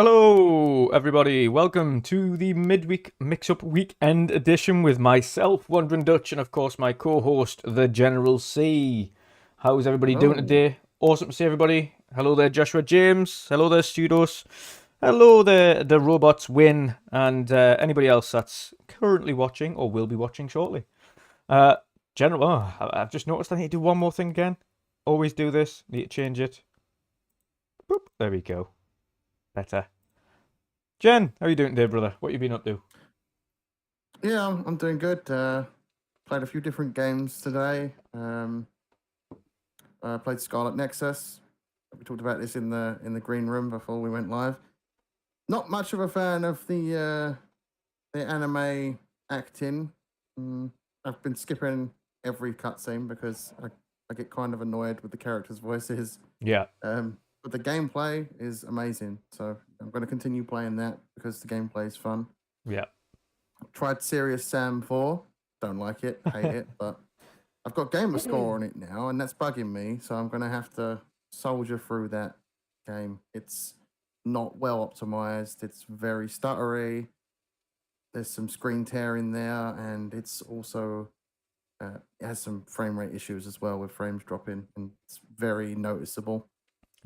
Hello, everybody. Welcome to the midweek mix-up weekend edition with myself, WandrinDutch, and of course my co-host, the General C. How's everybody doing Hello. today? Awesome to see everybody. Hello there, Joshua James. Hello there, Studos. Hello there, the robots win, and anybody else that's currently watching or will be watching shortly. General, I've just noticed I need to do one more thing again. Always do this. Need to change it. Boop. There we go. Better. Jen, how are you doing today, brother? What have you been up to? Yeah, I'm doing good. Played a few different games today. Played Scarlet Nexus. We talked about this in the green room before we went live. Not much of a fan of the anime acting. I've been skipping every cutscene because I get kind of annoyed with the characters' voices. Yeah. But the gameplay is amazing, so I'm going to continue playing that because the gameplay is fun. Yeah. Tried Serious Sam 4, don't like it, hate it, but I've got gamer score on it now, and that's bugging me, so I'm going to have to soldier through that game. It's not well optimized, it's very stuttery, there's some screen tear in there, and it's also it has some frame rate issues as well, with frames dropping, and it's very noticeable.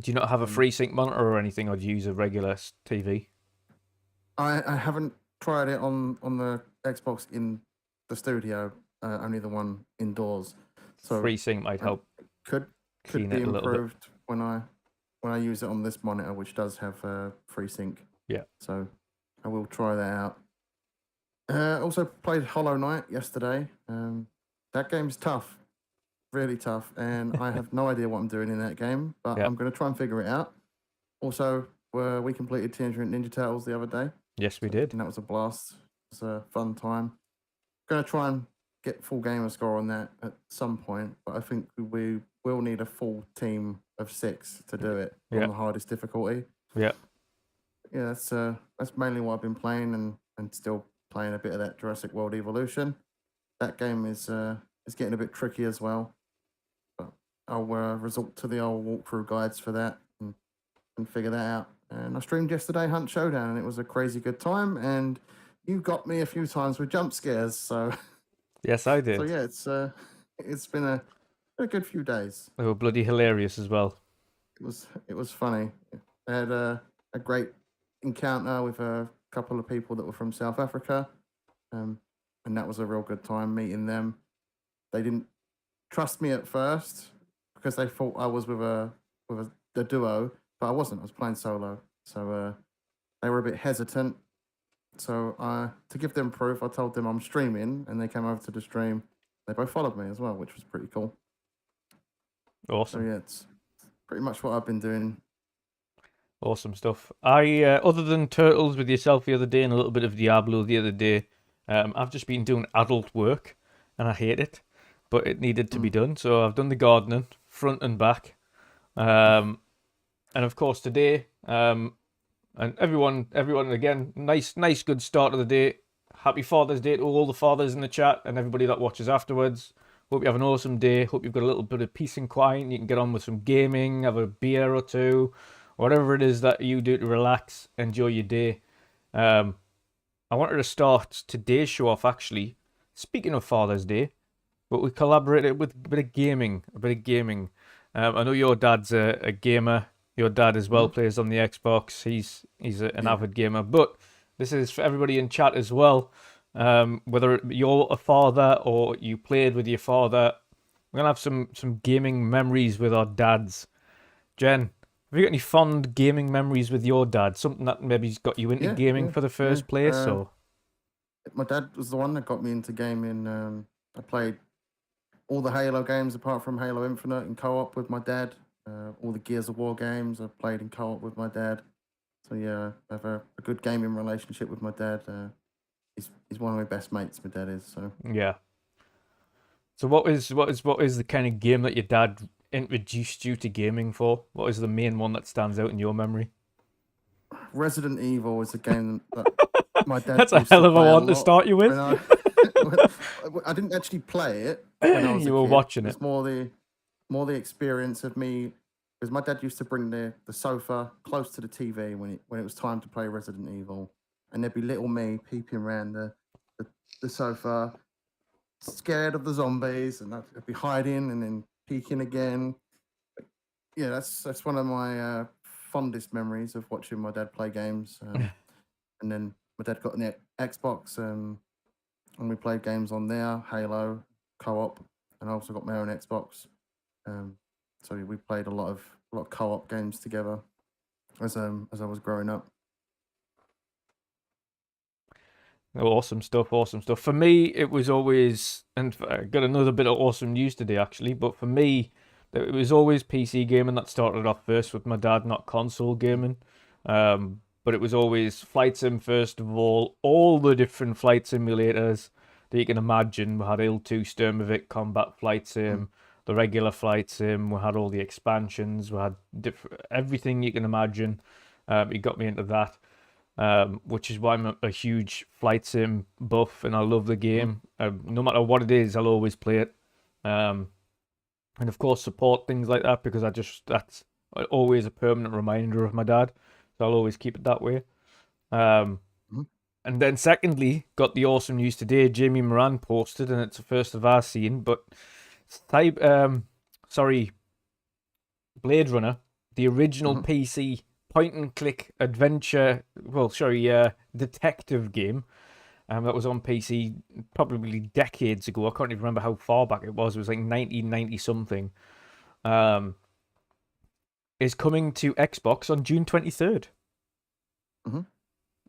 Do you not have a FreeSync monitor or anything, or do you use a regular TV? I haven't tried it on the Xbox in the studio, only the one indoors. So FreeSync might help. Could clean be it a little bit. improved when I use it on this monitor, which does have FreeSync. Yeah. So I will try that out. Also played Hollow Knight yesterday. That game's tough, really tough, and I have no idea what I'm doing in that game, but Yeah. I'm going to try and figure it out. Also, we completed Teenage Mutant Ninja Turtles the other day. Yes, we did. And that was a blast. It was a fun time. Going to try and get full gamer score on that at some point, but I think we will need a full team of 6 to do it on the hardest difficulty. Yeah. Yeah, that's mainly what I've been playing, and still playing a bit of that Jurassic World Evolution. That game is getting a bit tricky as well, but I'll resort to the old walkthrough guides for that and figure that out. And I streamed yesterday Hunt Showdown, and it was a crazy good time, and you got me a few times with jump scares, so Yes, I did. so yeah, it's been a good few days. They were bloody hilarious as well. It was funny. I had a great encounter with a couple of people that were from South Africa, and that was a real good time meeting them. They didn't trust me at first because they thought I was with a duo, but I wasn't. I was playing solo, so they were a bit hesitant. So to give them proof, I told them I'm streaming, and they came over to the stream. They both followed me as well, which was pretty cool. Awesome. So yeah, it's pretty much what I've been doing. Awesome stuff. Other than Turtles with yourself the other day and a little bit of Diablo the other day, I've just been doing adult work, and I hate it, but it needed to be done. So I've done the gardening front and back, and of course today, and everyone again, nice good start of the day. Happy Father's Day to all the fathers in the chat and everybody that watches afterwards. Hope you have an awesome day. Hope you've got a little bit of peace and quiet. You can get on with some gaming, have a beer or two, whatever it is that you do to relax, enjoy your day. I wanted to start today's show off actually, speaking of Father's Day, but we collaborated with a bit of gaming. I know your dad's a gamer. Your dad as well plays on the Xbox. He's an avid gamer, but this is for everybody in chat as well. Whether you're a father or you played with your father, we're gonna have some gaming memories with our dads. Jen, have you got any fond gaming memories with your dad? Something that maybe's got you into gaming for the first place, or? My dad was the one that got me into gaming. I played all the Halo games apart from Halo Infinite in co-op with my dad. All the Gears of War games I played in co-op with my dad. So yeah, I have a good gaming relationship with my dad. He's one of my best mates. My dad is so. Yeah. So what is the kind of game that your dad introduced you to gaming for? What is the main one that stands out in your memory? Resident Evil is a game that my dad. That's a hell of a one to start you with. I didn't actually play it when I was you a were kid. watching it. It's more the experience of me because my dad used to bring the sofa close to the TV when it was time to play Resident Evil, and there'd be little me peeping around the sofa, scared of the zombies, and I'd be hiding and then peeking again. Yeah, that's one of my fondest memories of watching my dad play games. And then my dad got an Xbox, and we played games on there, Halo, co-op, and I also got my own Xbox. So we played a lot of co-op games together as I was growing up. Awesome stuff, awesome stuff. For me, it was always, and I got another bit of awesome news today actually, but for me, it was always PC gaming that started off first with my dad, not console gaming. But it was always flight sim first of all the different flight simulators that you can imagine. We had IL-2, Sturmovik, Combat Flight Sim, the regular flight sim. We had all the expansions. We had everything you can imagine. He got me into that. Which is why I'm a huge flight sim buff, and I love the game. No matter what it is, I'll always play it. And of course, support things like that because that's always a permanent reminder of my dad. So I'll always keep it that way. And then secondly, got the awesome news today. Jamie Moran posted, and it's the first of our seen, but Blade Runner, the original PC point-and-click adventure, detective game that was on PC probably decades ago. I can't even remember how far back it was. It was like 1990-something. Is coming to Xbox on June 23rd.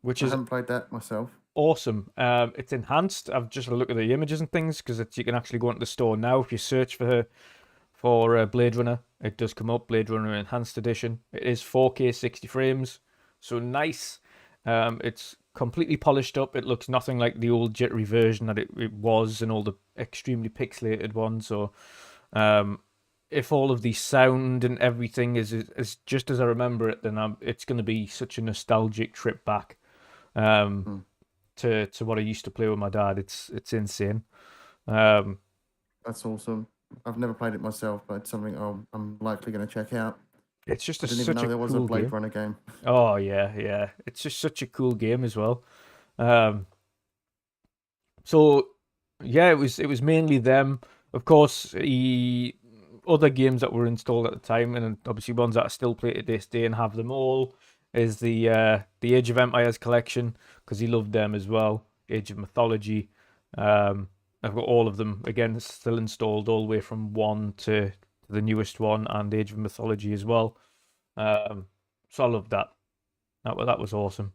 Which I haven't played that myself. Awesome. It's enhanced. I've just had a look at the images and things because you can actually go into the store now. If you search for Blade Runner, it does come up, Blade Runner Enhanced Edition. It is 4K 60 frames, so nice. It's completely polished up. It looks nothing like the old jittery version that it was and all the extremely pixelated ones. So if all of the sound and everything is just as I remember it, then it's going to be such a nostalgic trip back to what I used to play with my dad. It's insane. That's awesome. I've never played it myself, but it's something I'm likely going to check out. It's just I didn't even know there was a Blade Runner game. Oh yeah. It's just such a cool game as well. So yeah, it was mainly them. Of course, other games that were installed at the time, and obviously ones that I still play to this day and have them all, is the Age of Empires collection because he loved them as well. Age of Mythology. I've got all of them again still installed all the way from 1 to the newest one, and Age of Mythology as well. So I love that. That was awesome.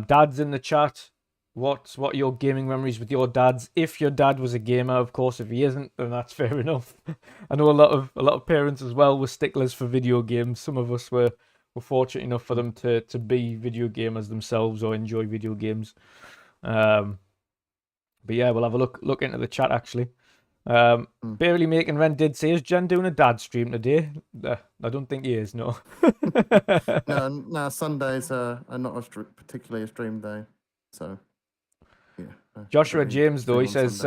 Dad's in the chat. What are your gaming memories with your dads? If your dad was a gamer, of course. If he isn't, then that's fair enough. I know a lot of parents as well were sticklers for video games. Some of us were fortunate enough for them to be video gamers themselves or enjoy video games. But yeah, we'll have a look into the chat actually. Barely Making Rent did say, is Jen doing a dad stream today? I don't think he is, no. No, Sundays are not particularly a stream day. So, yeah. Joshua James, though, he says,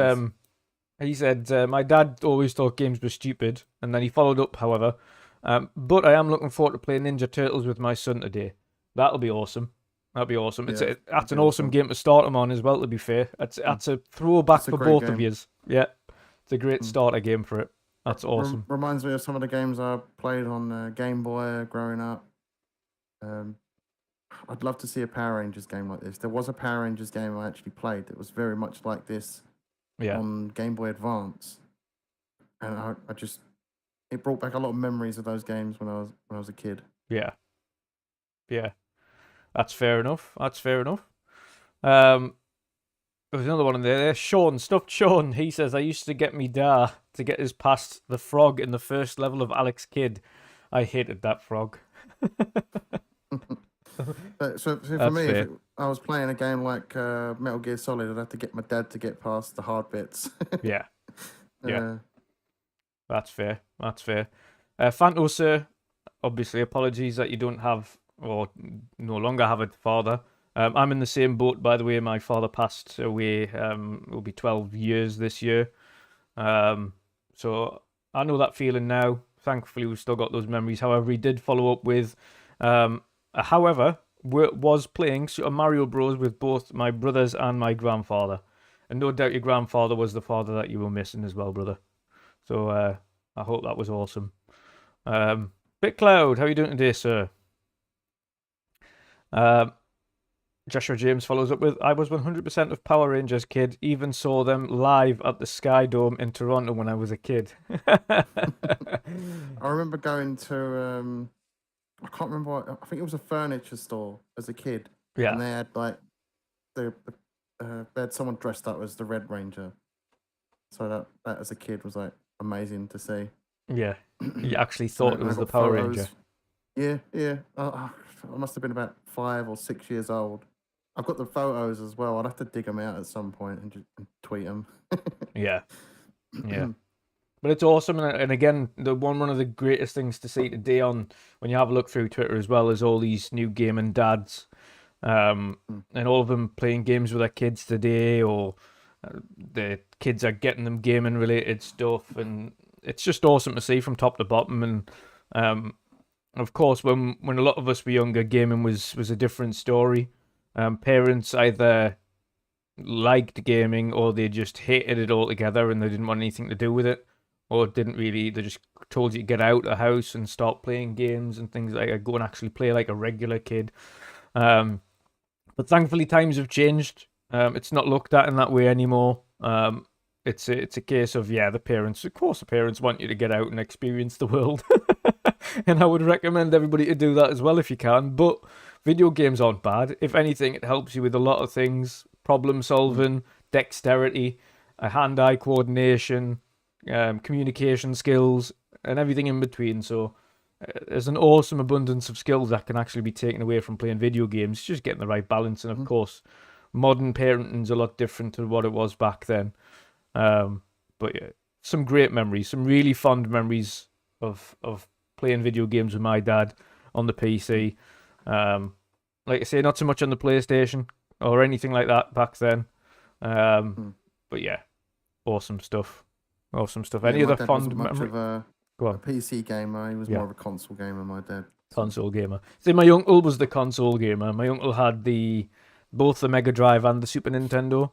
he said, my dad always thought games were stupid. And then he followed up, however, but I am looking forward to playing Ninja Turtles with my son today. That'll be awesome. That'd be awesome. Yeah, that's an awesome game to start him on as well, to be fair. That's a throwback for both of you. Yeah. It's a great starter game for it. That's awesome. Reminds me of some of the games I played on Game Boy growing up. I'd love to see a Power Rangers game like this. There was a Power Rangers game I actually played that was very much like this on Game Boy Advance. And I just, it brought back a lot of memories of those games when I was a kid. Yeah. That's fair enough. There's another one in there. Sean, Stuffed Sean. He says, I used to get me dad to get us past the frog in the first level of Alex Kidd. I hated that frog. So for me, if I was playing a game like Metal Gear Solid, I'd have to get my dad to get past the hard bits. Yeah. That's fair. Fanto, sir, obviously apologies that you don't have or no longer have a father. I'm in the same boat, by the way. My father passed away. It will be 12 years this year. So I know that feeling now. thankfully we've still got those memories. However, he did follow up with, was playing Super Mario Bros. With both my brothers and my grandfather. And no doubt your grandfather was the father that you were missing as well, brother. So I hope that was awesome. BitCloud, how are you doing today, sir? Joshua James follows up with, I was 100% of Power Rangers kid, even saw them live at the Sky Dome in Toronto when I was a kid. I remember going to, I can't remember what, I think it was a furniture store as a kid. Yeah. And they had like, they had someone dressed up as the Red Ranger. So that as a kid was like amazing to see. Yeah. You actually thought it was the Power Ranger. Yeah. I must have been about 5 or 6 years old. I've got the photos as well. I'd have to dig them out at some point and tweet them. Yeah. But it's awesome, and again, one of the greatest things to see today on when you have a look through Twitter as well is all these new gaming dads, and all of them playing games with their kids today, or the kids are getting them gaming related stuff, and it's just awesome to see from top to bottom. And of course, when a lot of us were younger, gaming was a different story. Parents either liked gaming or they just hated it altogether and they didn't want anything to do with it, or they just told you to get out of the house and stop playing games and things like that, go and actually play like a regular kid. But thankfully times have changed. It's not looked at in that way anymore. It's a case of, the parents want you to get out and experience the world. And I would recommend everybody to do that as well if you can. But video games aren't bad. If anything, it helps you with a lot of things. Problem solving, dexterity, hand-eye coordination, communication skills, and everything in between. So there's an awesome abundance of skills that can actually be taken away from playing video games. It's just getting the right balance. And of course, modern parenting's a lot different to what it was back then. But yeah, some great memories, some really fond memories of playing video games with my dad on the PC. Like I say, not so much on the PlayStation or anything like that back then. But yeah, awesome stuff. Any other fond memory? Go on. A PC gamer. He was more of a console gamer, my dad. Console gamer. See, my uncle was the console gamer. My uncle had both the Mega Drive and the Super Nintendo.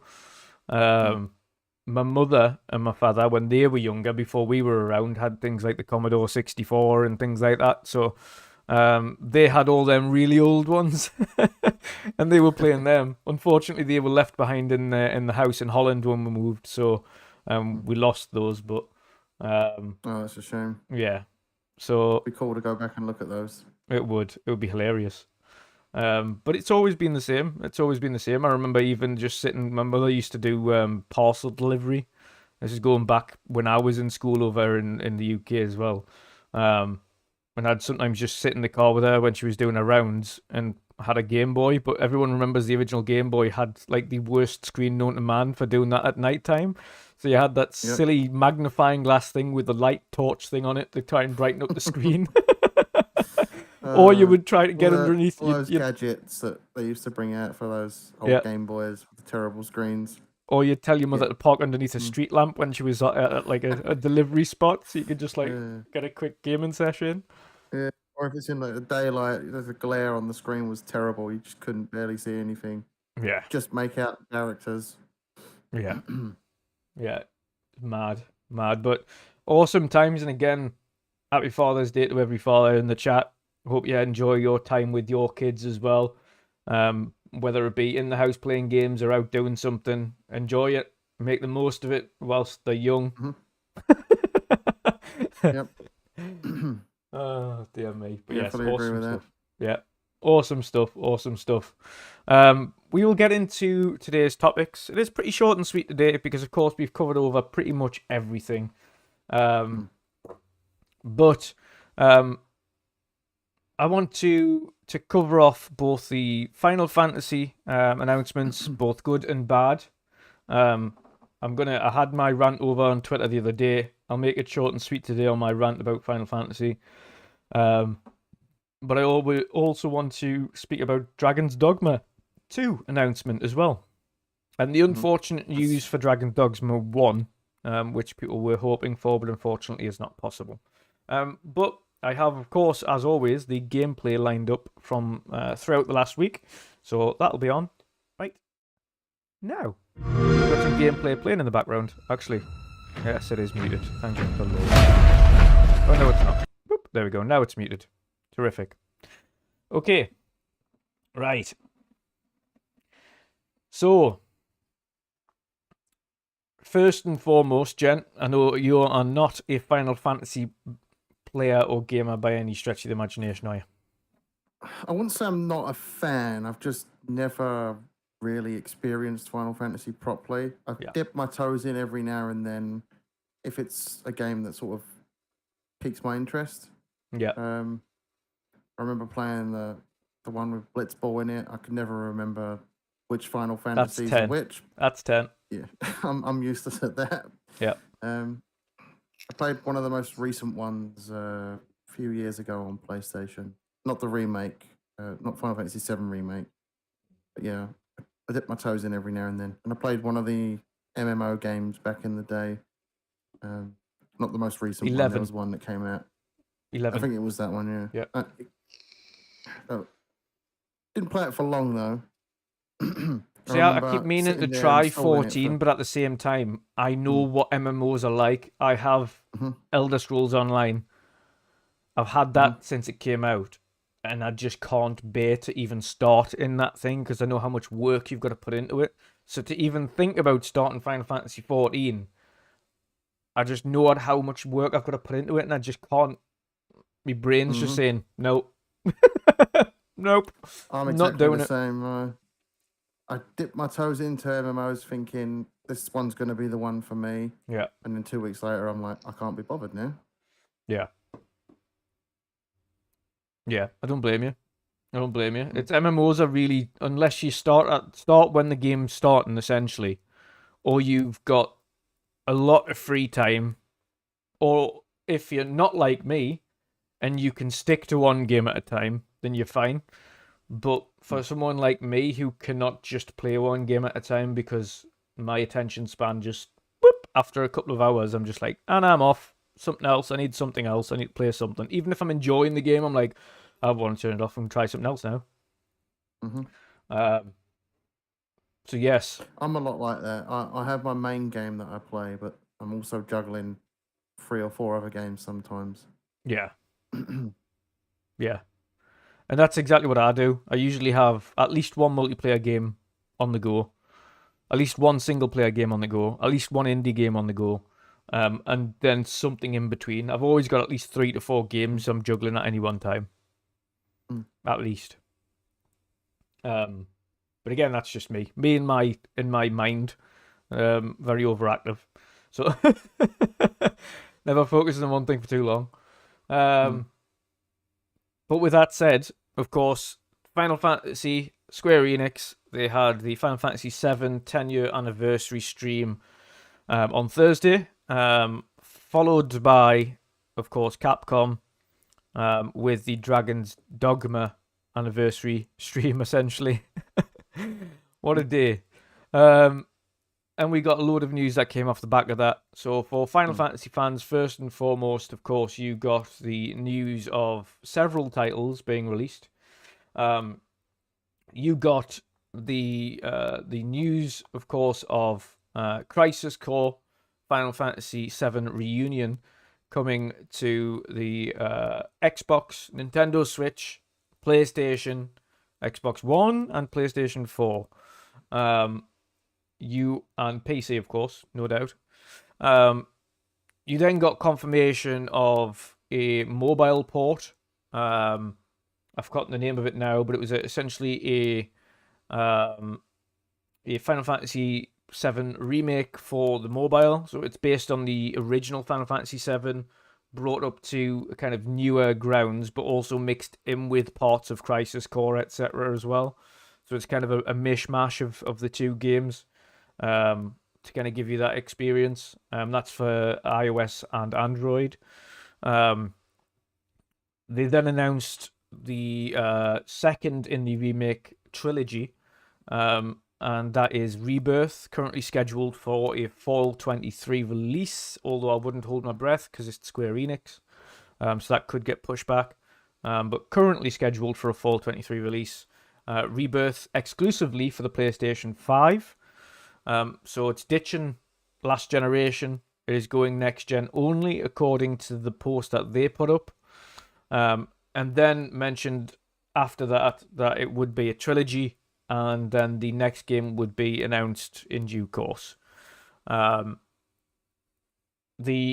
My mother and my father, when they were younger, before we were around, had things like the Commodore 64 and things like that. So they had all them really old ones, and they were playing them. Unfortunately, they were left behind in the house in Holland when we moved, so we lost those. But oh, that's a shame. Yeah, so it'd be cool to go back and look at those. It would be hilarious. But it's always been the same. I remember even just sitting. My mother used to do parcel delivery. This is going back when I was in school over in the UK as well. And I'd sometimes just sit in the car with her when she was doing her rounds and had a Game Boy. But everyone remembers the original Game Boy had like the worst screen known to man for doing that at night time. So you had that silly magnifying glass thing with the light torch thing on it to try and brighten up the screen. Or you would try to get underneath those gadgets that they used to bring out for those old Game Boys with the terrible screens. Or you'd tell your mother to park underneath a street lamp when she was at like a delivery spot, so you could just get a quick gaming session. Yeah, or if it's in like the daylight, the glare on the screen was terrible. You just couldn't barely see anything. Yeah. Just make out the characters. Yeah. Yeah. Mad. But awesome times. And again, happy Father's Day to every father in the chat. Hope you enjoy your time with your kids as well. Whether it be in the house playing games or out doing something, enjoy it. Make the most of it whilst they're young. Yep. Oh, dear me. But yes, awesome stuff. Yeah. Awesome stuff. We will get into today's topics. It is pretty short and sweet today because, of course, we've covered over pretty much everything. But I want to cover off both the Final Fantasy announcements, both good and bad. I had my rant over on Twitter the other day. I'll make it short and sweet today on my rant about Final Fantasy. But I also want to speak about Dragon's Dogma 2 announcement as well. And the unfortunate news for Dragon Dogma 1, which people were hoping for, but unfortunately is not possible. But I have, of course, as always, the gameplay lined up from throughout the last week. So that'll be on right now. We've got some gameplay playing in the background, actually. Yes, it is muted. Thank you for the Lord. Oh, no, it's not. Boop, there we go. Now it's muted. Terrific. Okay. Right. So, first and foremost, Jen, I know you are not a Final Fantasy player or gamer by any stretch of the imagination, are you? I wouldn't say I'm not a fan. I've just never really experienced Final Fantasy properly. I dip my toes in every now and then if it's a game that sort of piques my interest. Yeah. I remember playing the one with Blitzball in it. I could never remember which Final Fantasies are which. That's 10. Yeah, I'm used to that. Yeah. I played one of the most recent ones a few years ago on PlayStation. Not the remake, not Final Fantasy VII remake. But yeah, I dip my toes in every now and then. And I played one of the MMO games back in the day. Not the most recent 11. one. There was one that came out. 11. I think it was that one, yeah. Yeah. Didn't play it for long, though. See, I keep meaning to try 14, but at the same time, I know what MMOs are like. I have Elder Scrolls Online. I've had that since it came out, and I just can't bear to even start in that thing because I know how much work you've got to put into it. So to even think about starting Final Fantasy 14, I just know how much work I've got to put into it, and I just can't. My brain's just saying, nope. Nope. I'm exactly not doing the same. I dipped my toes into MMOs thinking this one's going to be the one for me. Yeah. And then 2 weeks later, I'm like, I can't be bothered now. Yeah. Yeah, I don't blame you. I don't blame you. It's MMOs are really, unless you start when the game's starting, essentially, or you've got a lot of free time, or if you're not like me, and you can stick to one game at a time, then you're fine. But for someone like me who cannot just play one game at a time because my attention span just, whoop, after a couple of hours, I'm just like, and I'm off. Something else. I need something else. I need to play something. Even if I'm enjoying the game, I'm like, I want to turn it off and try something else now. So yes. I'm a lot like that. I have my main game that I play, but I'm also juggling 3 or 4 other games sometimes. Yeah. Yeah. And that's exactly what I do. I usually have at least one multiplayer game on the go, at least one single player game on the go, at least one indie game on the go, and then something in between. I've always got at least 3 to 4 games I'm juggling at any one time. At least. But again, that's just me. Me in my mind, very overactive. So never focusing on one thing for too long. But with that said, of course, Final Fantasy, Square Enix, they had the Final Fantasy VII 10-year anniversary stream on Thursday, followed by, of course, Capcom with the Dragon's Dogma anniversary stream, essentially. What a day. And we got a load of news that came off the back of that. So for Final Fantasy fans, first and foremost, of course, you got the news of several titles being released. You got the news, of course, of Crisis Core Final Fantasy VII Reunion coming to the Xbox, Nintendo Switch, PlayStation, Xbox One, and PlayStation 4. You and PC, of course, no doubt. You then got confirmation of a mobile port. I've forgotten the name of it now, but it was essentially a Final Fantasy VII remake for the mobile. So it's based on the original Final Fantasy VII, brought up to kind of newer grounds, but also mixed in with parts of Crisis Core, etc. as well. So it's kind of a mishmash of the two games. To kind of give you that experience. That's for iOS and Android. They then announced the second in the remake trilogy, and that is Rebirth, currently scheduled for a fall 23 release, although I wouldn't hold my breath because it's Square Enix. so that could get pushed back. But currently scheduled for a fall 23 release. Rebirth exclusively for the PlayStation 5. So it's ditching last generation. It is going next gen only, according to the post that they put up. And then mentioned after that it would be a trilogy, and then the next game would be announced in due course. The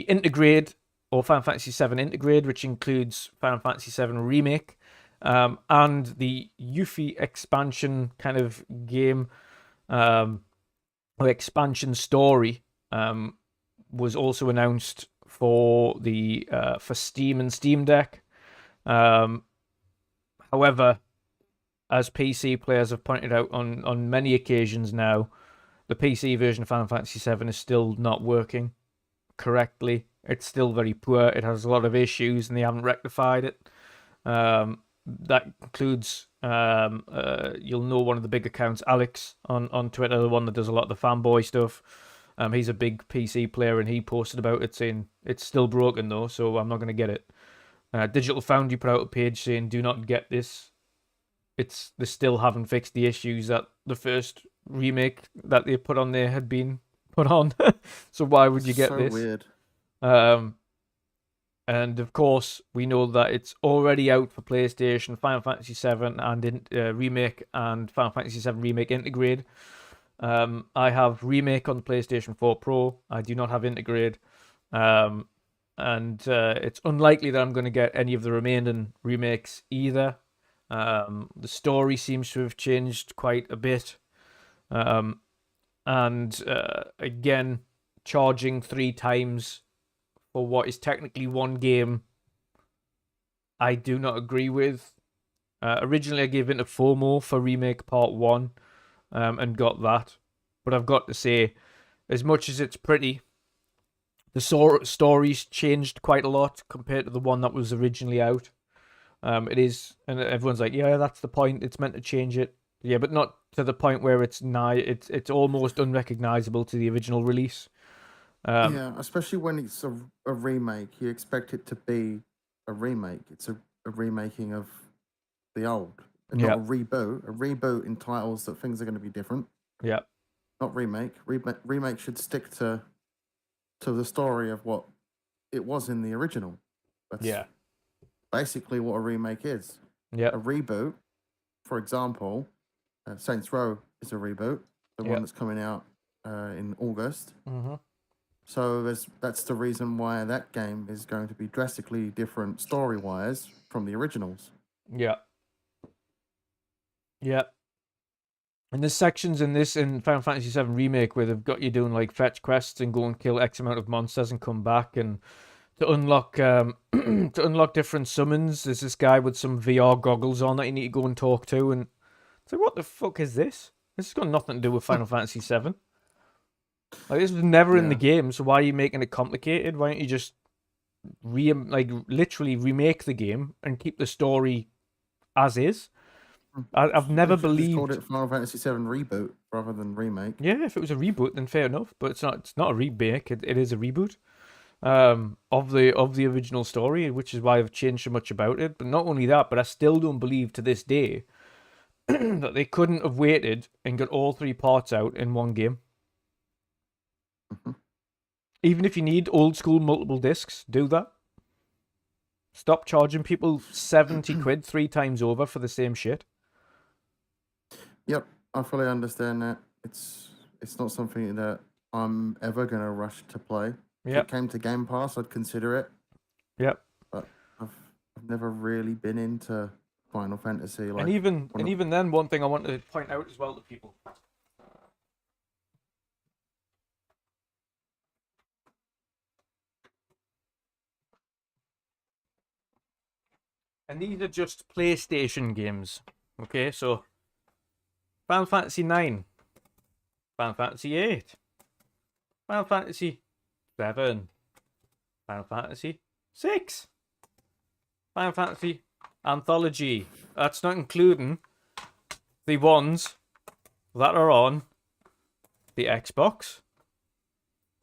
Intergrade, or Final Fantasy VII Intergrade, which includes Final Fantasy VII Remake, and the Yuffie expansion kind of game, or expansion story, was also announced for Steam and Steam Deck. However, as PC players have pointed out on many occasions now, the PC version of Final Fantasy VII is still not working correctly. It's still very poor. It has a lot of issues, and they haven't rectified it. That includes, you'll know one of the big accounts, Alex, on Twitter, the one that does a lot of the fanboy stuff. He's a big PC player, and he posted about it saying, it's still broken though, so I'm not going to get it. Digital Foundry put out a page saying, do not get this. They still haven't fixed the issues that the first remake that they put on there had been put on. So why would you get so this? Weird. And of course, we know that it's already out for PlayStation, Final Fantasy VII and Remake, and Final Fantasy VII Remake Intergrade. I have Remake on the PlayStation 4 Pro. I do not have Intergrade. And it's unlikely that I'm going to get any of the remaining remakes either. The story seems to have changed quite a bit. And again, charging 3 times for what is technically one game, I do not agree with. Originally, I gave in to FOMO for Remake Part 1 and got that. But I've got to say, as much as it's pretty, the story's changed quite a lot compared to the one that was originally out. It is, and everyone's like, yeah, that's the point. It's meant to change it. Yeah, but not to the point where it's almost unrecognizable to the original release. Yeah, especially when it's a remake, you expect it to be a remake. It's a remaking of the old, and not a reboot. A reboot entitles that things are going to be different. Yeah. Not remake. Remake should stick to the story of what it was in the original. That's basically what a remake is. Yeah. A reboot, for example, Saints Row is a reboot. The one that's coming out in August. Mm-hmm. So that's the reason why that game is going to be drastically different story-wise from the originals. Yeah. Yeah. And there's sections in Final Fantasy VII Remake where they've got you doing like fetch quests and go and kill X amount of monsters and come back, and to unlock to unlock different summons, there's this guy with some VR goggles on that you need to go and talk to, and it's like, what the fuck is this? This has got nothing to do with Final Fantasy VII. Like, this was never in the game, so why are you making it complicated? Why don't you just literally remake the game and keep the story as is? I've never believed. Just called it Final Fantasy VII Reboot rather than remake. Yeah, if it was a reboot, then fair enough. But it's not. It's not a remake. It is a reboot of the original story, which is why I've changed so much about it. But not only that, but I still don't believe to this day that they couldn't have waited and got all 3 parts out in one game. Mm-hmm. Even if you need old school multiple discs, do that. Stop charging people 70 quid 3 times over for the same shit. Yep, I fully understand that. It's not something that I'm ever gonna rush to play. If it came to Game Pass, I'd consider it. Yep. But I've never really been into Final Fantasy. And even then, one thing I want to point out as well to people. And these are just PlayStation games. Okay, so Final Fantasy 9, Final Fantasy 8, Final Fantasy 7, Final Fantasy 6, Final Fantasy Anthology. That's not including the ones that are on the Xbox,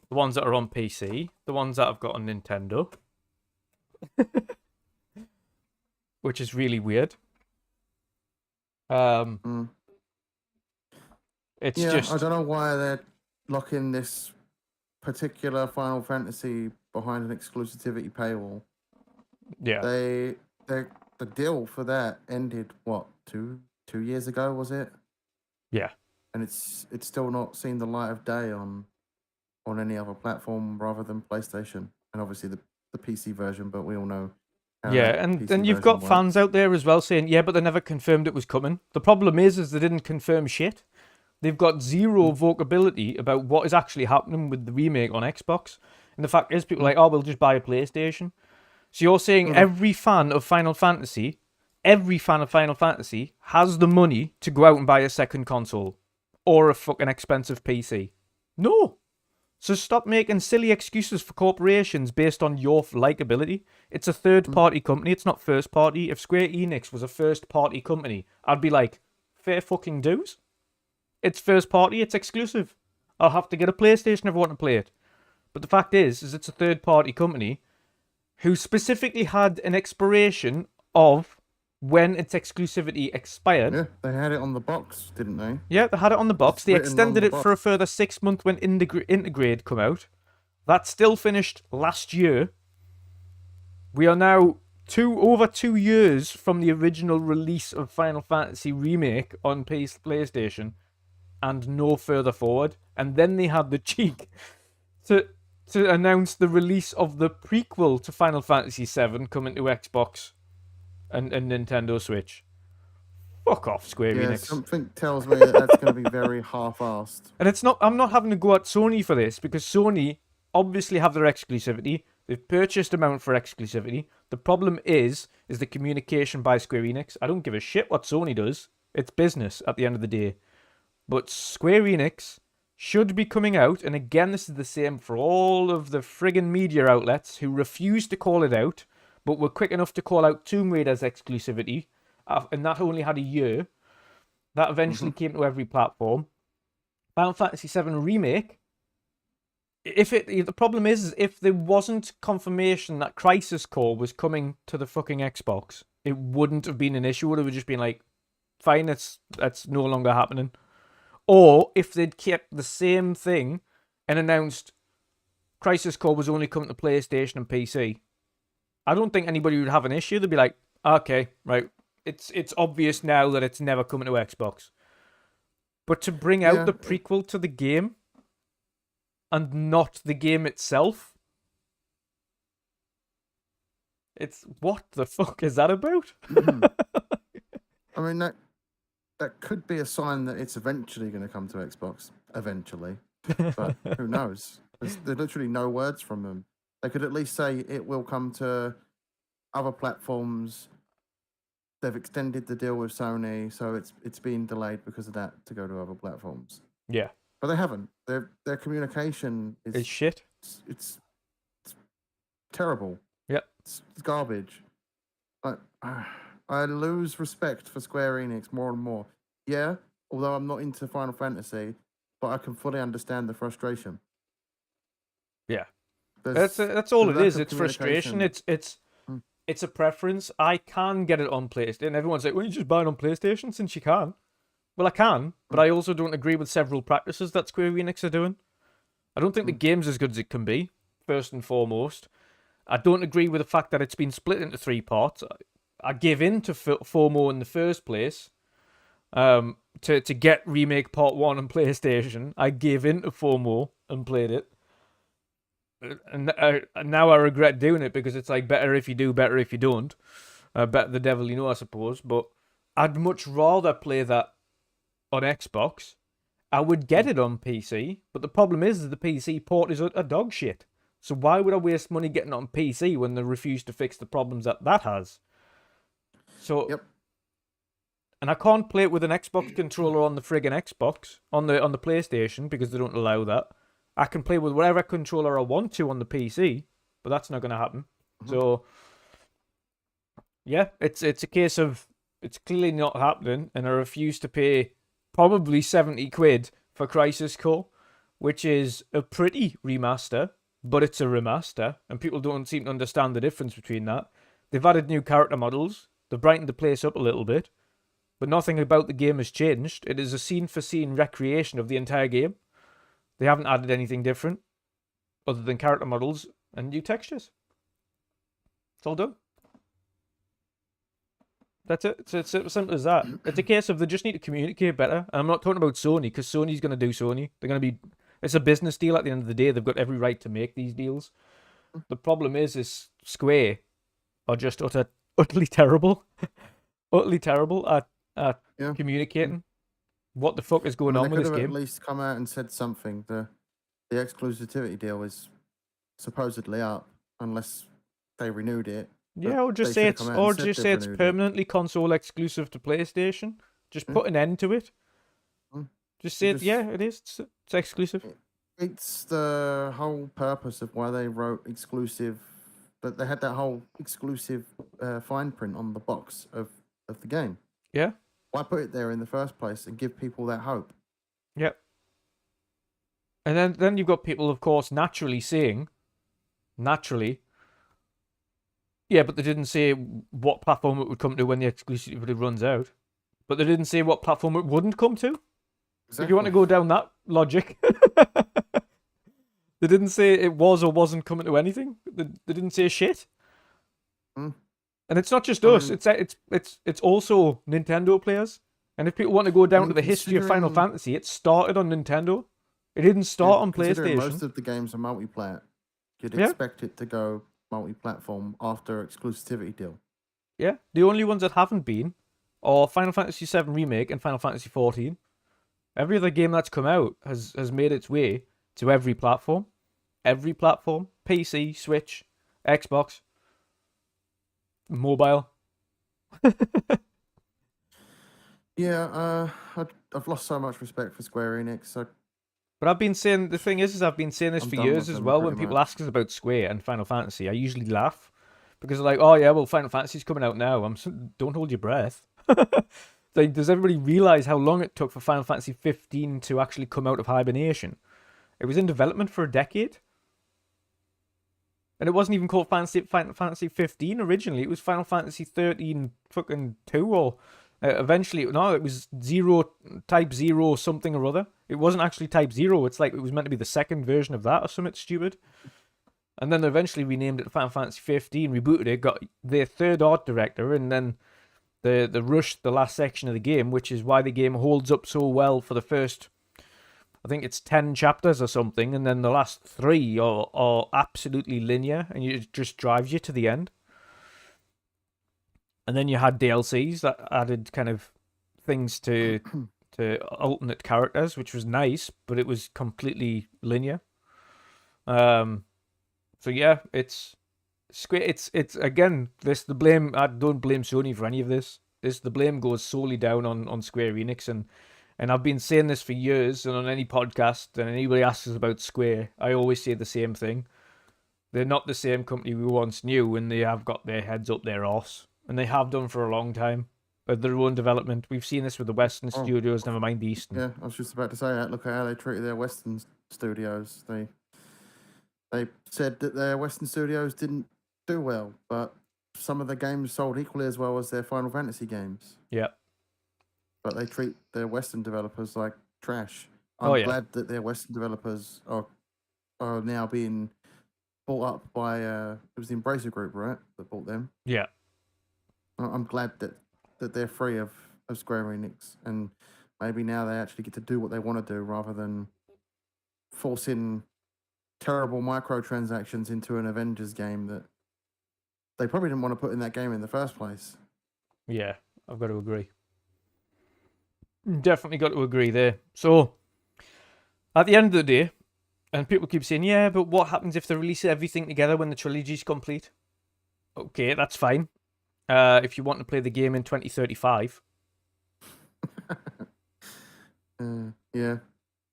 the ones that are on PC, the ones that I've got on Nintendo, which is really weird. It's Yeah, just I don't know why they're locking this particular Final Fantasy behind an exclusivity paywall. yeah. The deal for that ended what, two years ago, was it? Yeah. And it's still not seen the light of day on any other platform rather than PlayStation, and obviously the PC version. But we all know how Yeah, that and PC then you've version got fans works. out there as well saying, yeah, but they never confirmed it was coming. The problem is they didn't confirm shit. They've got zero vocability about what is actually happening with the remake on Xbox. And the fact is, people are like, oh, we'll just buy a PlayStation. So you're saying every fan of Final Fantasy has the money to go out and buy a second console or a fucking expensive PC. No. So stop making silly excuses for corporations based on your likability. It's a third-party company. It's not first-party. If Square Enix was a first-party company, I'd be like, fair fucking dues. It's first-party. It's exclusive. I'll have to get a PlayStation if I want to play it. But the fact is it's a third-party company who specifically had an expiration of when its exclusivity expired. Yeah, they had it on the box, didn't they? Yeah, they had it on the box. It's They written on extended the it for a box. further 6 months when Integrate come out. That still finished last year. We are now over 2 years from the original release of Final Fantasy Remake on PlayStation, and no further forward. And then they had the cheek to announce the release of the prequel to Final Fantasy VII coming to Xbox and Nintendo Switch. Fuck off, Square Yeah, Enix. something tells me that that's going to be very half-assed. And it's not. I'm not having to go at Sony for this because Sony obviously have their exclusivity. They've purchased amount for exclusivity. The problem is the communication by Square Enix. I don't give a shit what Sony does. It's business at the end of the day. But Square Enix should be coming out, and again, this is the same for all of the friggin' media outlets who refuse to call it out, but were quick enough to call out Tomb Raider's exclusivity, and that only had a year. That eventually came to every platform. Final Fantasy VII Remake, the problem is if there wasn't confirmation that Crisis Core was coming to the fucking Xbox, it wouldn't have been an issue. It would have just been like, fine, that's no longer happening. Or if they'd kept the same thing and announced Crisis Core was only coming to PlayStation and PC, I don't think anybody would have an issue. They'd be like, okay, right, it's obvious now that it's never coming to Xbox. But to bring out the prequel to the game and not the game itself, it's what the fuck is that about? I mean, that could be a sign that it's eventually going to come to Xbox. Eventually. But who knows? There's literally no words from them. They could at least say it will come to other platforms. They've extended the deal with Sony, so it's been delayed because of that to go to other platforms. Yeah. But they haven't. Their communication It's shit. It's terrible. Yep. It's garbage. I lose respect for Square Enix more and more. Yeah, although I'm not into Final Fantasy, but I can fully understand the frustration. Yeah. That's all it is. It's frustration. It's a preference. I can get it on PlayStation. Everyone's like, well, you just buy it on PlayStation since you can. Well, I can, but I also don't agree with several practices that Square Enix are doing. I don't think the game's as good as it can be, first and foremost. I don't agree with the fact that it's been split into 3 parts. I gave in to FOMO in the first place to get Remake Part 1 on PlayStation. I gave in to FOMO and played it. And now I regret doing it because it's like better if you do, better if you don't. Better the devil you know, I suppose. But I'd much rather play that on Xbox. I would get it on PC, but the problem is the PC port is a dog shit. So why would I waste money getting it on PC when they refuse to fix the problems that has? So, yep. And I can't play it with an Xbox controller on the friggin' Xbox, on the PlayStation, because they don't allow that. I can play with whatever controller I want to on the PC, but that's not going to happen. So, yeah, it's a case of it's clearly not happening, and I refuse to pay probably £70 for Crisis Core, which is a pretty remaster. but it's a remaster, and people don't seem to understand the difference between that. They've added new character models, they've brightened the place up a little bit, but nothing about the game has changed. It is a scene-for-scene recreation of the entire game. They haven't added anything different, other than character models and new textures. It's all done. That's it. It's as simple as that. It's a case of they just need to communicate better. And I'm not talking about Sony, because Sony's going to do Sony. They're going to be... It's a business deal at the end of the day. They've got every right to make these deals. The problem is Square are just utterly terrible. Utterly terrible at communicating what the fuck is going on with this They could have game. at least come out and said something. The exclusivity deal is supposedly up unless they renewed it. Yeah, or just say it's permanently console exclusive to PlayStation. Just put an end to it. Just say it is. It's exclusive. It's the whole purpose of why they wrote exclusive. But they had that whole exclusive fine print on the box of the game. Yeah. Why put it there in the first place and give people that hope? Yep. And then you've got people, of course, naturally, yeah, but they didn't say what platform it would come to when the exclusivity runs out. But they didn't say what platform it wouldn't come to. Exactly. If you want to go down that logic. They didn't say it was or wasn't coming to anything. They didn't say shit. And it's not just us. It's also Nintendo players. And if people want to go down to the history of Final Fantasy, it started on Nintendo. It didn't start on PlayStation. Most of the games are multiplayer. You'd expect it to go multi-platform after exclusivity deal. Yeah, the only ones that haven't been are Final Fantasy VII Remake and Final Fantasy XIV. Every other game that's come out has made its way to every platform. Every platform. PC, Switch, Xbox, mobile. Yeah, I've lost so much respect for Square Enix. But I've been saying, the thing is I've been saying this for years as well. When people ask us about Square and Final Fantasy, I usually laugh. Because they're like, oh yeah, well, Final Fantasy's coming out now. Don't hold your breath. Like, does everybody realize how long it took for Final Fantasy 15 to actually come out of hibernation? It was in development for a decade. And it wasn't even called Final Fantasy 15 originally. It was Final Fantasy 13 fucking 2 or... eventually, no, it was Type 0 something or other. It wasn't actually Type 0. It's like it was meant to be the second version of that or something stupid. And then they eventually renamed it Final Fantasy 15, rebooted it, got their third art director, and then they rushed the last section of the game, which is why the game holds up so well for the first, I think it's 10 chapters or something, and then the last 3 are absolutely linear, and it just drives you to the end. And then you had DLCs that added kind of things to alternate characters, which was nice, but it was completely linear. So yeah, it's again, the blame. I don't blame Sony for any of this. The blame goes solely down on Square Enix, and I've been saying this for years, and on any podcast, and anybody asks us about Square, I always say the same thing. They're not the same company we once knew, and they have got their heads up their arse. And they have done for a long time. But their own development. We've seen this with the Western studios, never mind the Eastern. Yeah, I was just about to say that. Look at how they treated their Western studios. They said that their Western studios didn't do well, but some of the games sold equally as well as their Final Fantasy games. Yeah. But they treat their Western developers like trash. I'm glad that their Western developers are now being bought up by it was the Embracer Group, right? That bought them. Yeah. I'm glad that they're free of Square Enix, and maybe now they actually get to do what they want to do rather than forcing terrible microtransactions into an Avengers game that they probably didn't want to put in that game in the first place. Yeah, I've got to agree. Definitely got to agree there. So, at the end of the day, and people keep saying, yeah, but what happens if they release everything together when the trilogy's complete? Okay, that's fine. If you want to play the game in 2035. Yeah,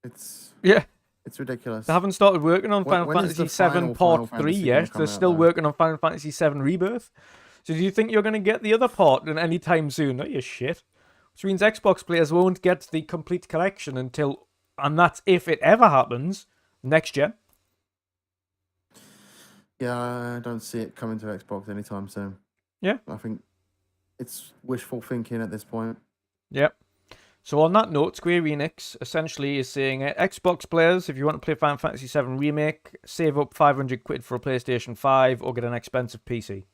it's ridiculous. They haven't started working on Final Fantasy VII Part 3 yet. They're still working on Final Fantasy VII Rebirth. So do you think you're going to get the other part any time soon? No, you shit. Which means Xbox players won't get the complete collection until, and that's if it ever happens, next gen. Yeah, I don't see it coming to Xbox anytime soon. Yeah. I think it's wishful thinking at this point. Yep. So on that note, Square Enix essentially is saying, Xbox players, if you want to play Final Fantasy VII Remake, save up 500 quid for a PlayStation 5 or get an expensive PC.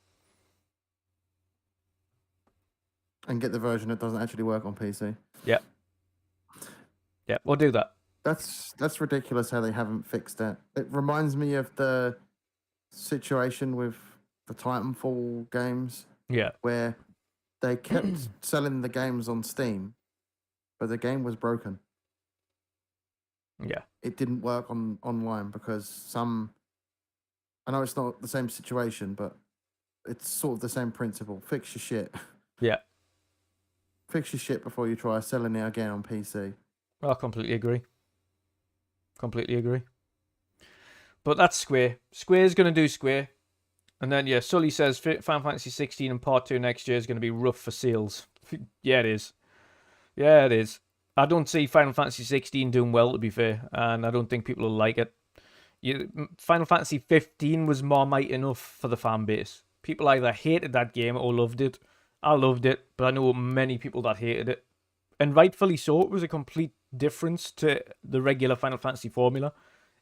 And get the version that doesn't actually work on PC. Yeah. Yeah, we'll do that. That's ridiculous how they haven't fixed that. It reminds me of the situation with the Titanfall games. Yeah. Where they kept selling the games on Steam, but the game was broken. Yeah. It didn't work online because I know it's not the same situation, but it's sort of the same principle. Fix your shit. Yeah. Fix your shit before you try selling it again on PC. I completely agree. Completely agree. But that's Square. Square's going to do Square. And then, yeah, Sully says Final Fantasy 16 and Part 2 next year is going to be rough for sales. Yeah, it is. Yeah, it is. I don't see Final Fantasy 16 doing well, to be fair. And I don't think people will like it. Final Fantasy 15 was Marmite enough for the fan base. People either hated that game or loved it. I loved it, but I know many people that hated it. And rightfully so. It was a complete difference to the regular Final Fantasy formula.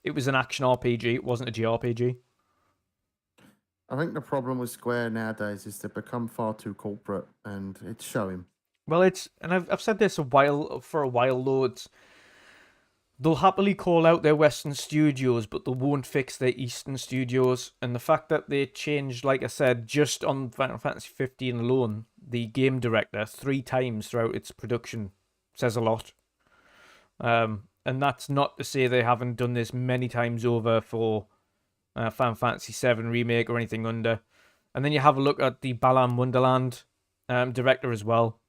It was an action RPG. It wasn't a JRPG. I think the problem with Square nowadays is they've become far too corporate, and it's showing. Well, and I've said this for a while though. They'll happily call out their Western studios, but they won't fix their Eastern studios. And the fact that they changed, like I said, just on Final Fantasy 15 alone, the game director 3 times throughout its production says a lot. And that's not to say they haven't done this many times over for Final Fantasy VII Remake or anything under. And then you have a look at the Balan Wonderland director as well.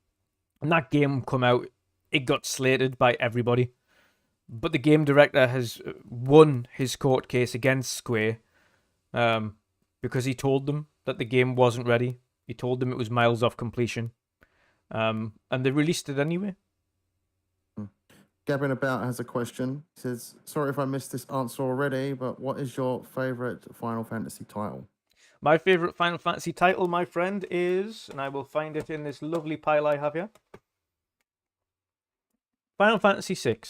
And that game come out, it got slated by everybody. But the game director has won his court case against Square because he told them that the game wasn't ready. He told them it was miles off completion. And they released it anyway. Gavin About has a question. He says, sorry if I missed this answer already, but what is your favourite Final Fantasy title? My favourite Final Fantasy title, my friend, is, and I will find it in this lovely pile I have here, Final Fantasy VI.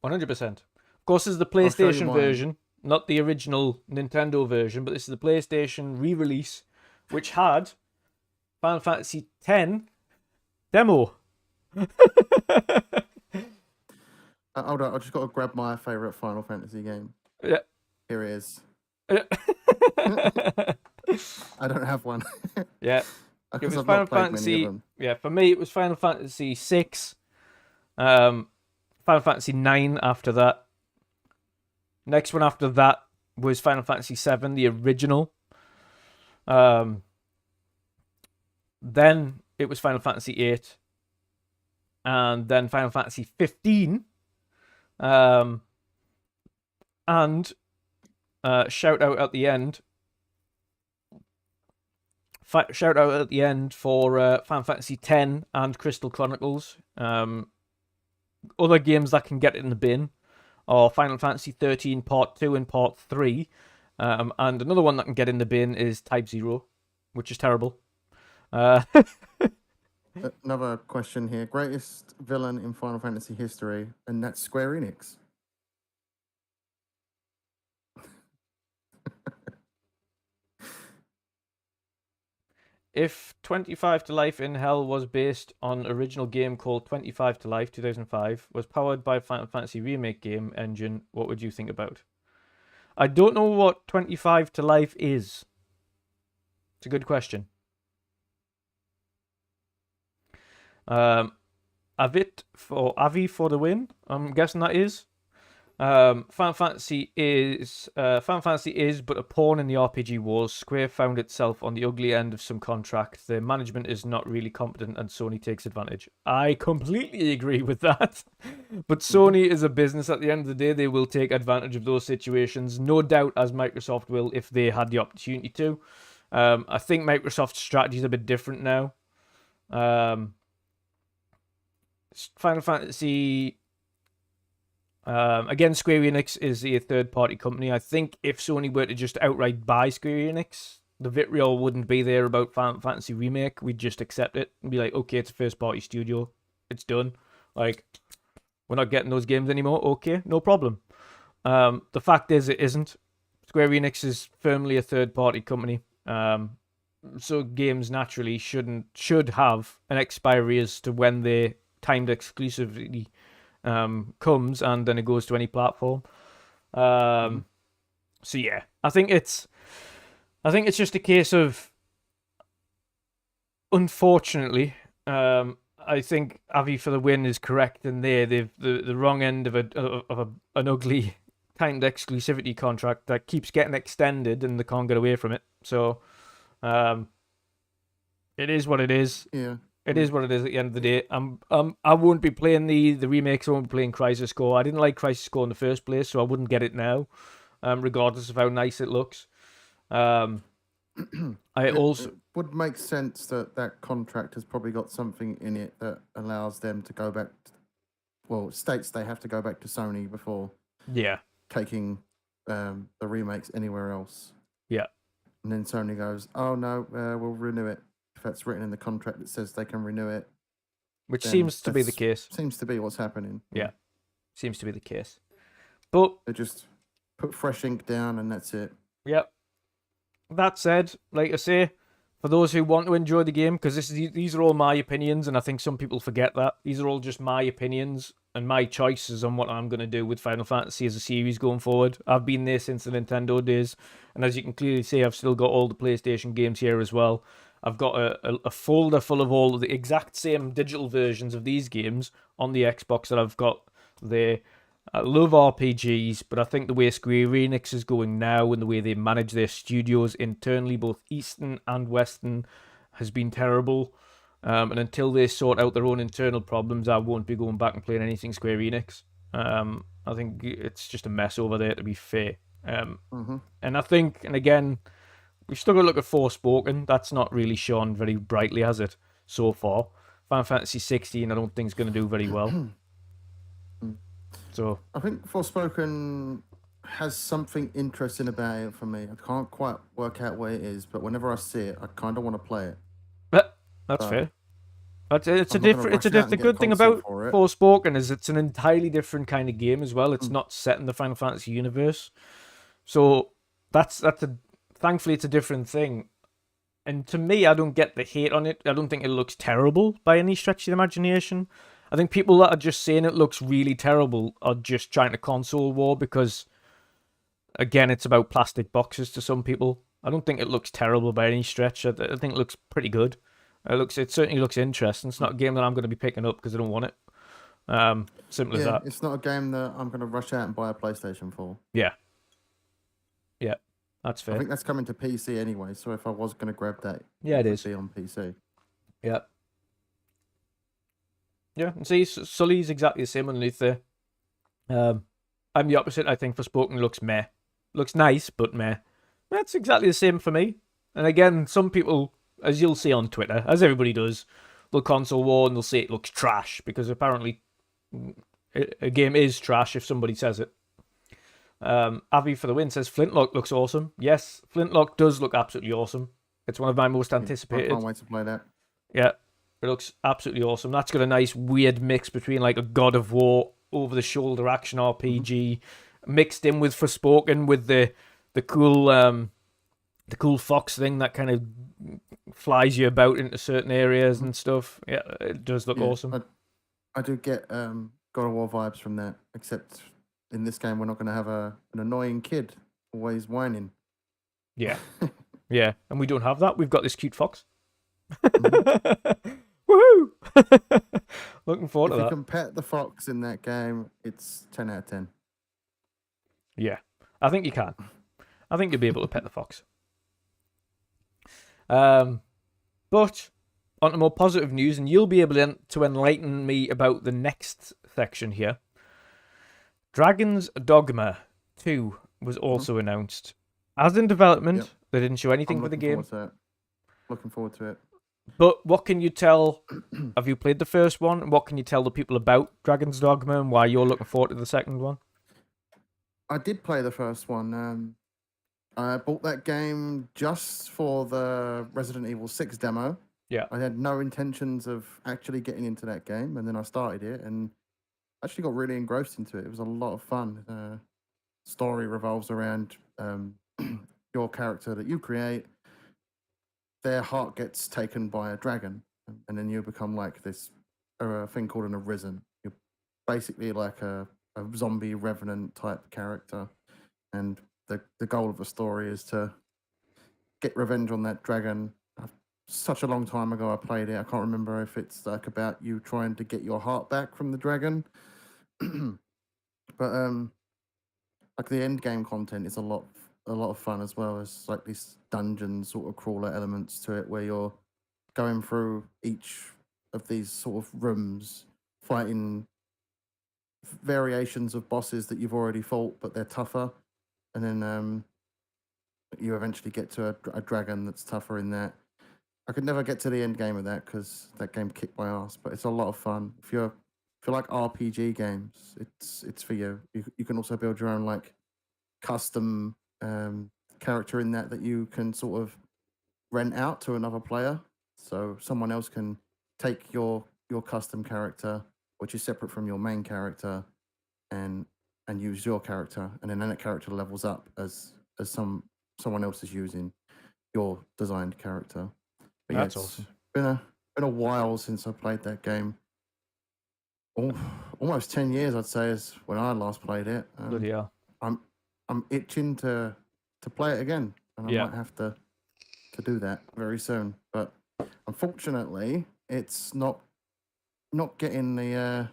100%. Of course, this is the PlayStation version, not the original Nintendo version, but this is the PlayStation re-release, which had Final Fantasy X demo. Hold on, I just got to grab my favourite Final Fantasy game. Yeah. Here it is. I don't have one. Yeah. It was Final Fantasy. Yeah, for me, it was Final Fantasy VI. Final Fantasy 9 after that. Next one after that was Final Fantasy 7, the original. Then it was Final Fantasy 8. And then Final Fantasy 15. And shout out at the end. Shout out at the end for Final Fantasy X and Crystal Chronicles. Other games that can get in the bin are Final Fantasy 13 Part 2 and Part 3. And another one that can get in the bin is Type 0, which is terrible. Another question here. Greatest villain in Final Fantasy history, and that's Square Enix. If 25 to Life in Hell was based on original game called 25 to Life 2005, was powered by Final Fantasy Remake game engine, what would you think about? I don't know what 25 to Life is. It's a good question. Avi for the win. I'm guessing that is. Final Fantasy is but a pawn in the RPG wars. Square found itself on the ugly end of some contract. The management is not really competent and Sony takes advantage. I completely agree with that. But Sony is a business. At the end of the day, they will take advantage of those situations. No doubt, as Microsoft will if they had the opportunity to. I think Microsoft's strategy is a bit different now. Final Fantasy... Again, Square Enix is a third-party company. I think if Sony were to just outright buy Square Enix, the vitriol wouldn't be there about Final Fantasy Remake. We'd just accept it and be like, okay, it's a first-party studio. It's done. Like, we're not getting those games anymore. Okay, no problem. The fact is, it isn't. Square Enix is firmly a third-party company. So games naturally should have an expiry as to when they timed exclusivity comes, and then it goes to any platform. So yeah, I think it's just a case of, unfortunately, I think Avi for the win is correct, and they've the wrong end of an ugly timed exclusivity contract that keeps getting extended, and they can't get away from it. So, it is what it is. Yeah. It is what it is at the end of the day. I won't be playing the remakes. I won't be playing Crisis Core. I didn't like Crisis Core in the first place, so I wouldn't get it now, regardless of how nice it looks. It would make sense that contract has probably got something in it that allows them to go back. Well, it states they have to go back to Sony before taking the remakes anywhere else. Yeah. And then Sony goes, oh no, we'll renew it. If that's written in the contract that says they can renew it. Which seems to be the case. Seems to be what's happening. Yeah. Seems to be the case. But they just put fresh ink down and that's it. Yep. That said, like I say, for those who want to enjoy the game, because these are all my opinions, and I think some people forget that. These are all just my opinions and my choices on what I'm going to do with Final Fantasy as a series going forward. I've been there since the Nintendo days, and as you can clearly see, I've still got all the PlayStation games here as well. I've got a folder full of all of the exact same digital versions of these games on the Xbox that I've got there. I love RPGs, but I think the way Square Enix is going now and the way they manage their studios internally, both Eastern and Western, has been terrible. And until they sort out their own internal problems, I won't be going back and playing anything Square Enix. I think it's just a mess over there, to be fair. And I think, and again, we've still got to look at Forspoken. That's not really shone very brightly, has it, so far? Final Fantasy 16, I don't think is going to do very well. So I think Forspoken has something interesting about it for me. I can't quite work out what it is, but whenever I see it, I kind of want to play it. That's fair. But it's a different. The good thing about Forspoken is it's an entirely different kind of game as well. It's not set in the Final Fantasy universe, so thankfully it's a different thing. And to me, I don't get the hate on it. I don't think it looks terrible by any stretch of the imagination. I think people that are just saying it looks really terrible are just trying to console war because, again, it's about plastic boxes to some people. I don't think it looks terrible by any stretch. I think it looks pretty good. It certainly looks interesting. It's not a game that I'm going to be picking up because I don't want it. Simple as that. It's not a game that I'm going to rush out and buy a PlayStation for. Yeah. Yeah, that's fair. I think that's coming to PC anyway, so if I was going to grab that, it is. Be on PC. Yeah. Yeah, and see, Sully's exactly the same underneath there. I'm the opposite. I think Forspoken looks meh. Looks nice, but meh. That's exactly the same for me. And again, some people, as you'll see on Twitter, as everybody does, they'll console war and they'll say it looks trash, because apparently a game is trash if somebody says it. Avi for the win says Flintlock looks awesome. Yes, Flintlock does look absolutely awesome. It's one of my most anticipated. I can't wait to play that. Yeah. It looks absolutely awesome. That's got a nice weird mix between like a God of War over-the-shoulder action RPG mixed in with Forspoken with the cool fox thing that kind of flies you about into certain areas and stuff. Yeah, it does look awesome. I do get God of War vibes from that, except in this game we're not going to have an annoying kid always whining. Yeah. Yeah, and we don't have that. We've got this cute fox. Woohoo! Looking forward to that. If you can pet the fox in that game, it's 10 out of 10. Yeah, I think you can. I think you'll be able to pet the fox. But on to more positive news, and you'll be able to enlighten me about the next section here. Dragon's Dogma 2 was also announced. As in development, they didn't show anything for the game. Looking forward to it. But what can you tell? Have you played the first one? And what can you tell the people about Dragon's Dogma and why you're looking forward to the second one? I did play the first one. I bought that game just for the Resident Evil 6 demo. Yeah. I had no intentions of actually getting into that game, and then I started it and actually got really engrossed into it. It was a lot of fun. Story revolves around your character that you create. Their heart gets taken by a dragon, and then you become like this thing called an arisen. You're basically like a zombie revenant type character, and the goal of the story is to get revenge on that dragon. Such a long time ago I played it. I can't remember if it's like about you trying to get your heart back from the dragon. But like the end game content is a lot of fun as well. As like these dungeon sort of crawler elements to it where you're going through each of these sort of rooms fighting variations of bosses that you've already fought, but they're tougher. And then you eventually get to a dragon that's tougher in that. I could never get to the end game of that because that game kicked my ass, but it's a lot of fun. If you like RPG games, it's for you. You can also build your own like custom character in that you can sort of rent out to another player, so someone else can take your custom character, which is separate from your main character, and use your character, and then that character levels up as someone else is using your designed character. But yeah, That's awesome. Been a while since I played that game. Almost 10 years, I'd say, is when I last played it. Bloody hell. I'm itching to play it again, and I might have to do that very soon. But unfortunately, it's not getting the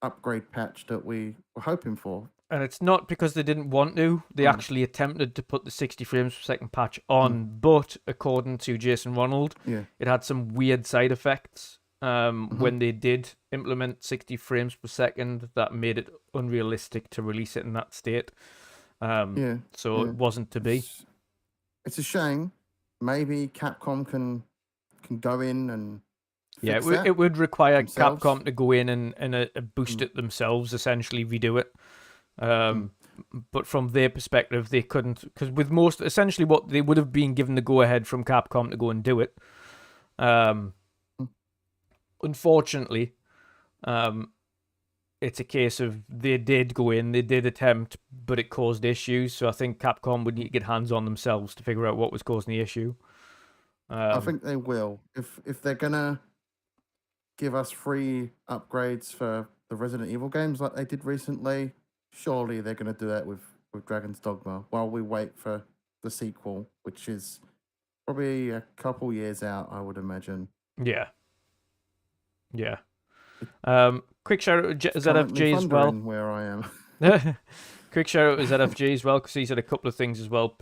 upgrade patch that we were hoping for. And it's not because they didn't want to. They actually attempted to put the 60 frames per second patch on, but according to Jason Ronald, it had some weird side effects when they did implement 60 frames per second that made it unrealistic to release it in that state. So it wasn't to be. It's a shame. Maybe Capcom can go in and fix it would require themselves. Capcom to go in and boost it themselves, essentially redo it. But from their perspective, they couldn't, because with most, essentially what they would have been given the go-ahead from Capcom to go and do it. Unfortunately, it's a case of they did go in, they did attempt, but it caused issues. So I think Capcom would need to get hands on themselves to figure out what was causing the issue. I think they will. If they're gonna give us free upgrades for the Resident Evil games like they did recently, surely they're gonna do that with Dragon's Dogma while we wait for the sequel, which is probably a couple years out, I would imagine. Yeah. Quick shout out to ZFG as well. Where I am. Quick shout out to ZFG as well, because he said a couple of things as well.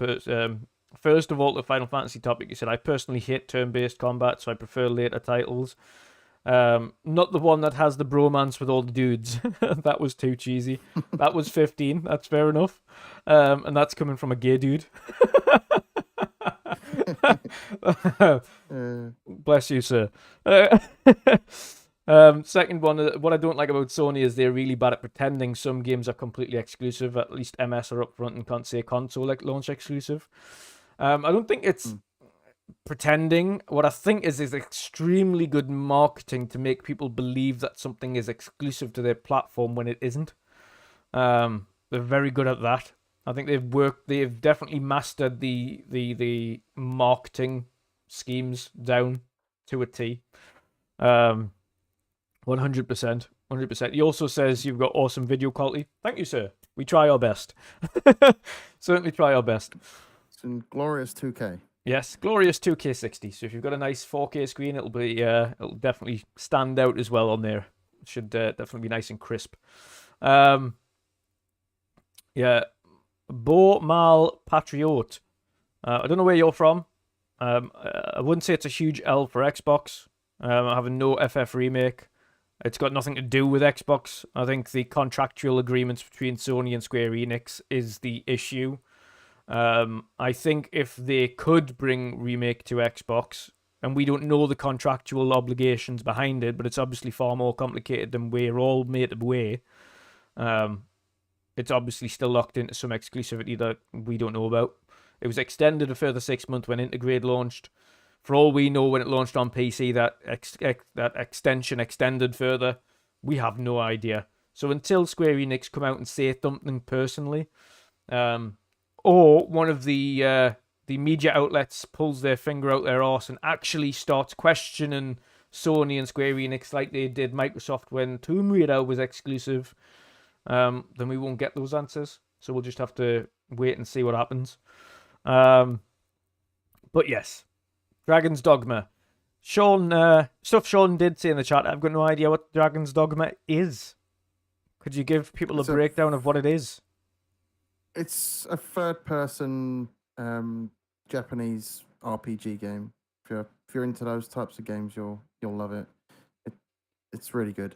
First of all, the Final Fantasy topic, he said, I personally hate turn-based combat, so I prefer later titles. Not the one that has the bromance with all the dudes. That was too cheesy. That was 15. That's fair enough. And that's coming from a gay dude. Bless you, sir. Second one, what I don't like about Sony is they're really bad at pretending some games are completely exclusive. At least MS are upfront and can't say console launch exclusive. I don't think it's pretending. What I think is extremely good marketing to make people believe that something is exclusive to their platform when it isn't. They're very good at that. I think they've definitely mastered the marketing schemes down to a T. 100%. He also says you've got awesome video quality. Thank you, sir. We try our best. Certainly try our best. It's in glorious 2K. Yes, glorious 2K60. So if you've got a nice 4K screen, it'll definitely stand out as well on there. It should definitely be nice and crisp. Bo Mal Patriot. I don't know where you're from. I wouldn't say it's a huge L for Xbox. I have a no FF remake. It's got nothing to do with Xbox. I think the contractual agreements between Sony and Square Enix is the issue. I think if they could bring remake to Xbox, and we don't know the contractual obligations behind it, but it's obviously far more complicated than we're all made aware. It's obviously still locked into some exclusivity that we don't know about. It was extended a further 6 months when Intergrade launched. For all we know, when it launched on PC, that extension extended further. We have no idea. So until Square Enix come out and say something personally, or one of the media outlets pulls their finger out their arse and actually starts questioning Sony and Square Enix like they did Microsoft when Tomb Raider was exclusive, then we won't get those answers. So we'll just have to wait and see what happens. But yes, Dragon's Dogma. Sean, stuff Sean did say in the chat, I've got no idea what Dragon's Dogma is. Could you give people a breakdown of what it is? It's a third-person Japanese RPG game. If you're into those types of games, you'll love it. It's really good.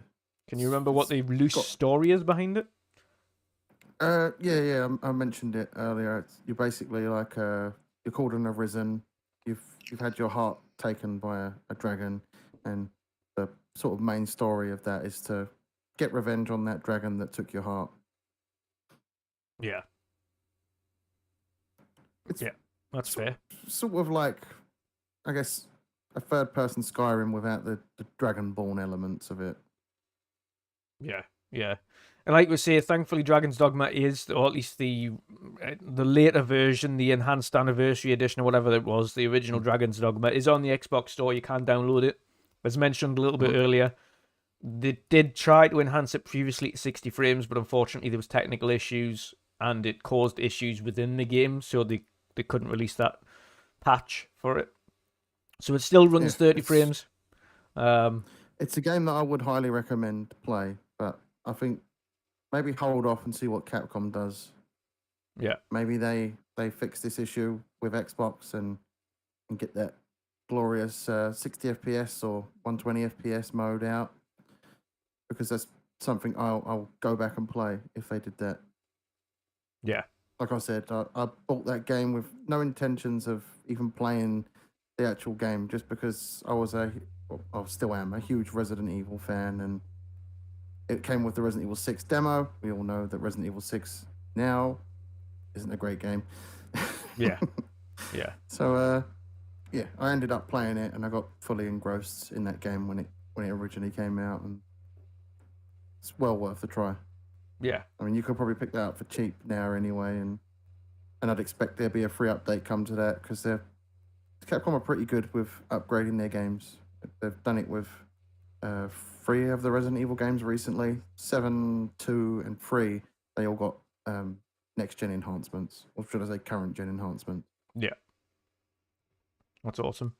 Can you remember what the loose story is behind it? Yeah. I mentioned it earlier. You're basically like you're called an Arisen. You've had your heart taken by a dragon, and the sort of main story of that is to get revenge on that dragon that took your heart. Yeah. That's fair. Sort of like, I guess, a third-person Skyrim without the Dragonborn elements of it. Yeah. And like we say, thankfully, Dragon's Dogma is, or at least the later version, the enhanced anniversary edition, or whatever it was, the original Dragon's Dogma, is on the Xbox Store. You can download it. As mentioned a little bit earlier, they did try to enhance it previously to 60 frames, but unfortunately there was technical issues, and it caused issues within the game, so they couldn't release that patch for it. So it still runs 30 frames. It's a game that I would highly recommend to play, but I think maybe hold off and see what Capcom does. Yeah. Maybe they fix this issue with Xbox and get that glorious 60 FPS or 120 FPS mode out, because that's something I'll go back and play if they did that. Yeah. Like I said, I bought that game with no intentions of even playing the actual game, just because I still am a huge Resident Evil fan, and it came with the Resident Evil 6 demo. We all know that Resident Evil 6 now isn't a great game. Yeah. So, I ended up playing it, and I got fully engrossed in that game when it originally came out, and it's well worth a try. Yeah. I mean, you could probably pick that up for cheap now anyway, and I'd expect there'll be a free update come to that, because Capcom are pretty good with upgrading their games. They've done it with 3 of the Resident Evil games recently. 7, 2, and 3. They all got next-gen enhancements, or should I say current-gen enhancements. Yeah. That's awesome.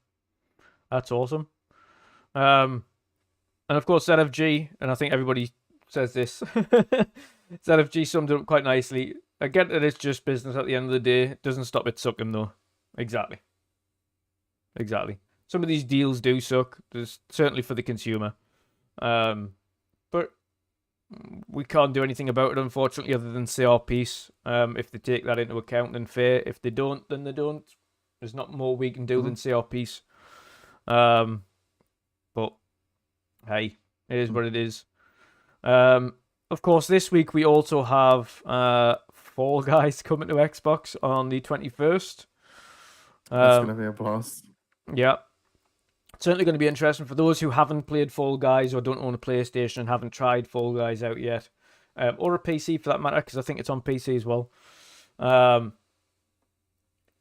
And of course, ZFG, and I think everybody says this, ZFG summed it up quite nicely. I get that it's just business at the end of the day. It doesn't stop it sucking, though. Exactly. Some of these deals do suck. There's certainly for the consumer. But we can't do anything about it, unfortunately, other than say our piece. If they take that into account, then fair. If they don't, then they don't. There's not more we can do than say our piece. But hey, it is what it is. Of course, this week we also have Fall Guys coming to Xbox on the 21st. That's going to be a blast. Yeah. It's certainly going to be interesting for those who haven't played Fall Guys or don't own a PlayStation and haven't tried Fall Guys out yet. Or a PC for that matter, because I think it's on PC as well.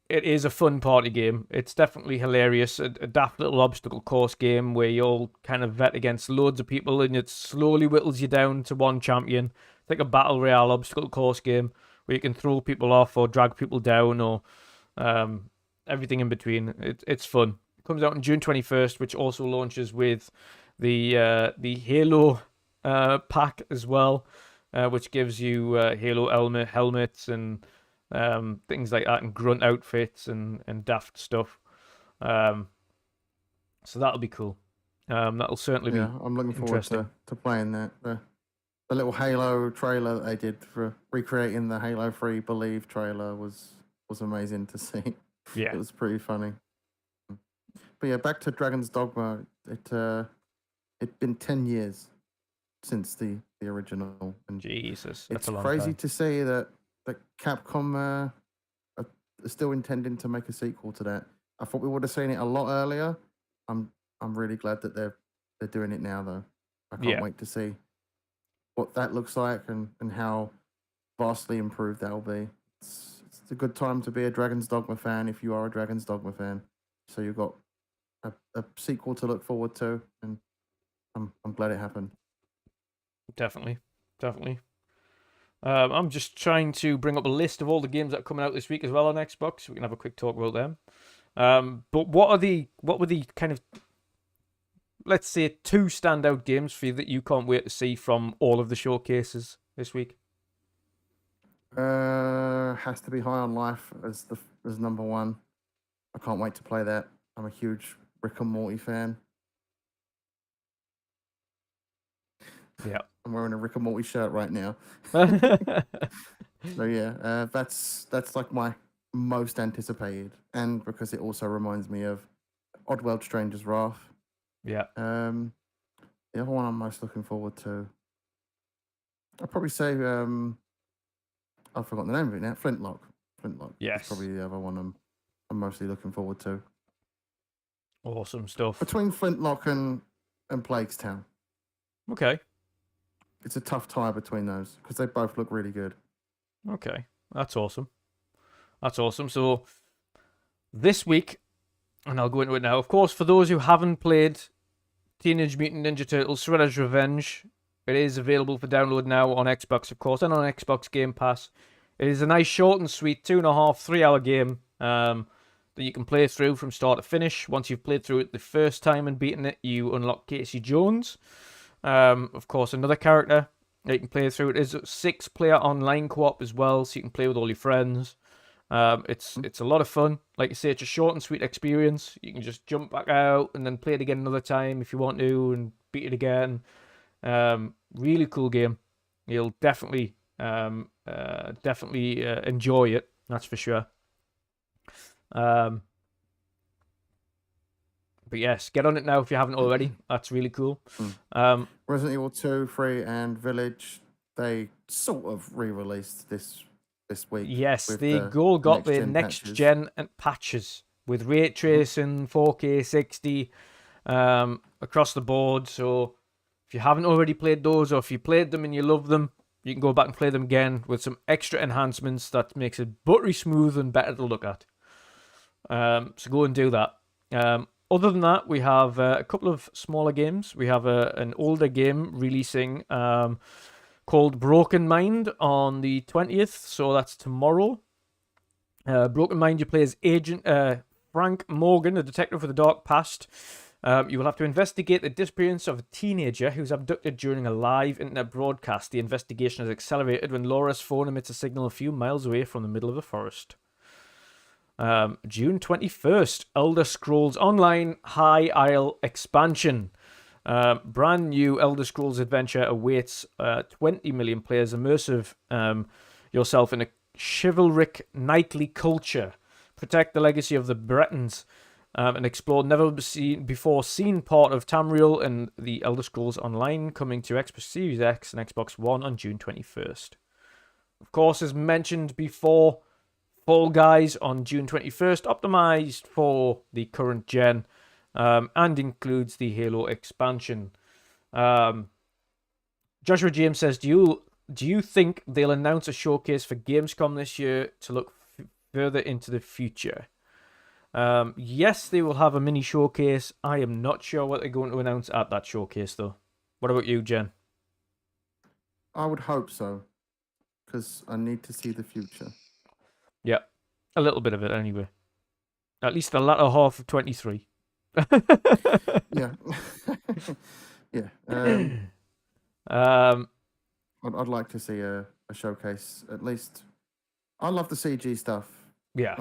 It is a fun party game. It's definitely hilarious. A daft little obstacle course game where you all kind of vet against loads of people and it slowly whittles you down to one champion. It's like a battle royale obstacle course game where you can throw people off or drag people down or everything in between. It's fun. It comes out on June 21st, which also launches with the Halo pack as well, which gives you Halo helmets and things like that, and grunt outfits and daft stuff. So that'll be cool. That'll certainly be I'm looking forward to playing that. The little Halo trailer that they did for recreating the Halo 3 Believe trailer was amazing to see. Yeah, it was pretty funny. But yeah, back to Dragon's Dogma. It's been 10 years since the original, and Jesus, that's it's a long crazy time. to see that Capcom are still intending to make a sequel to that. I thought we would have seen it a lot earlier. I'm really glad that they're doing it now, though. I can't Yeah. wait to see what that looks like and how vastly improved that'll be. It's a good time to be a Dragon's Dogma fan if you are a Dragon's Dogma fan. So you've got a sequel to look forward to, and I'm glad it happened. Definitely. I'm just trying to bring up a list of all the games that are coming out this week as well on Xbox. So we can have a quick talk about them. But what were the kind of, let's say, 2 standout games for you that you can't wait to see from all of the showcases this week? Has to be High on Life as number one. I can't wait to play that. I'm a huge Rick and Morty fan. Yeah. I'm wearing a Rick and Morty shirt right now. So yeah, that's like my most anticipated, and because it also reminds me of Oddworld Stranger's Wrath. Yeah. The other one I'm most looking forward to, I'd probably say I've forgotten the name of it now. Flintlock. Yes. Is probably the other one I'm mostly looking forward to. Awesome stuff. Between Flintlock and Plaguestown. Okay. It's a tough tie between those because they both look really good. Okay. That's awesome. So this week, and I'll go into it now. Of course, for those who haven't played Teenage Mutant Ninja Turtles: Shredder's Revenge, it is available for download now on Xbox, of course, and on Xbox Game Pass. It is a nice, short and sweet 2.5, 3-hour game that you can play through from start to finish. Once you've played through it the first time and beaten it, you unlock Casey Jones. Of course, another character that you can play through. It is a 6-player online co-op as well, so you can play with all your friends. It's a lot of fun. Like I say, it's a short and sweet experience. You can just jump back out and then play it again another time if you want to, and beat it again. Really cool game. You'll definitely enjoy it. That's for sure. But yes, get on it now if you haven't already. That's really cool. Resident Evil 2, 3, and Village, they sort of re-released this week. Yes, they all got their next-gen patches with ray tracing, 4K 60 across the board. So if you haven't already played those, or if you played them and you love them, you can go back and play them again with some extra enhancements that makes it buttery smooth and better to look at. So go and do that. Other than that, we have a couple of smaller games. We have an older game releasing called Broken Mind on the 20th, so that's tomorrow. Broken Mind, you play as Agent Frank Morgan, a detective with a dark past. You will have to investigate the disappearance of a teenager who's abducted during a live internet broadcast. The investigation is accelerated when Laura's phone emits a signal a few miles away from the middle of the forest. June 21st, Elder Scrolls Online High Isle expansion. Brand new Elder Scrolls adventure awaits 20 million players. Immersive yourself in a chivalric knightly culture. Protect the legacy of the Bretons and explore never-before seen part of Tamriel and the Elder Scrolls Online, coming to Xbox Series X and Xbox One on June 21st. Of course, as mentioned before, Fall Guys on June 21st, optimized for the current gen, and includes the Halo expansion. Joshua James says, do you think they'll announce a showcase for Gamescom this year to look further into the future? Yes, they will have a mini showcase. I am not sure what they're going to announce at that showcase, though. What about you, Jen? I would hope so, because I need to see the future. Yeah, a little bit of it anyway. At least the latter half of 23. Yeah. Yeah. I'd like to see a showcase, at least. I love the CG stuff. Yeah.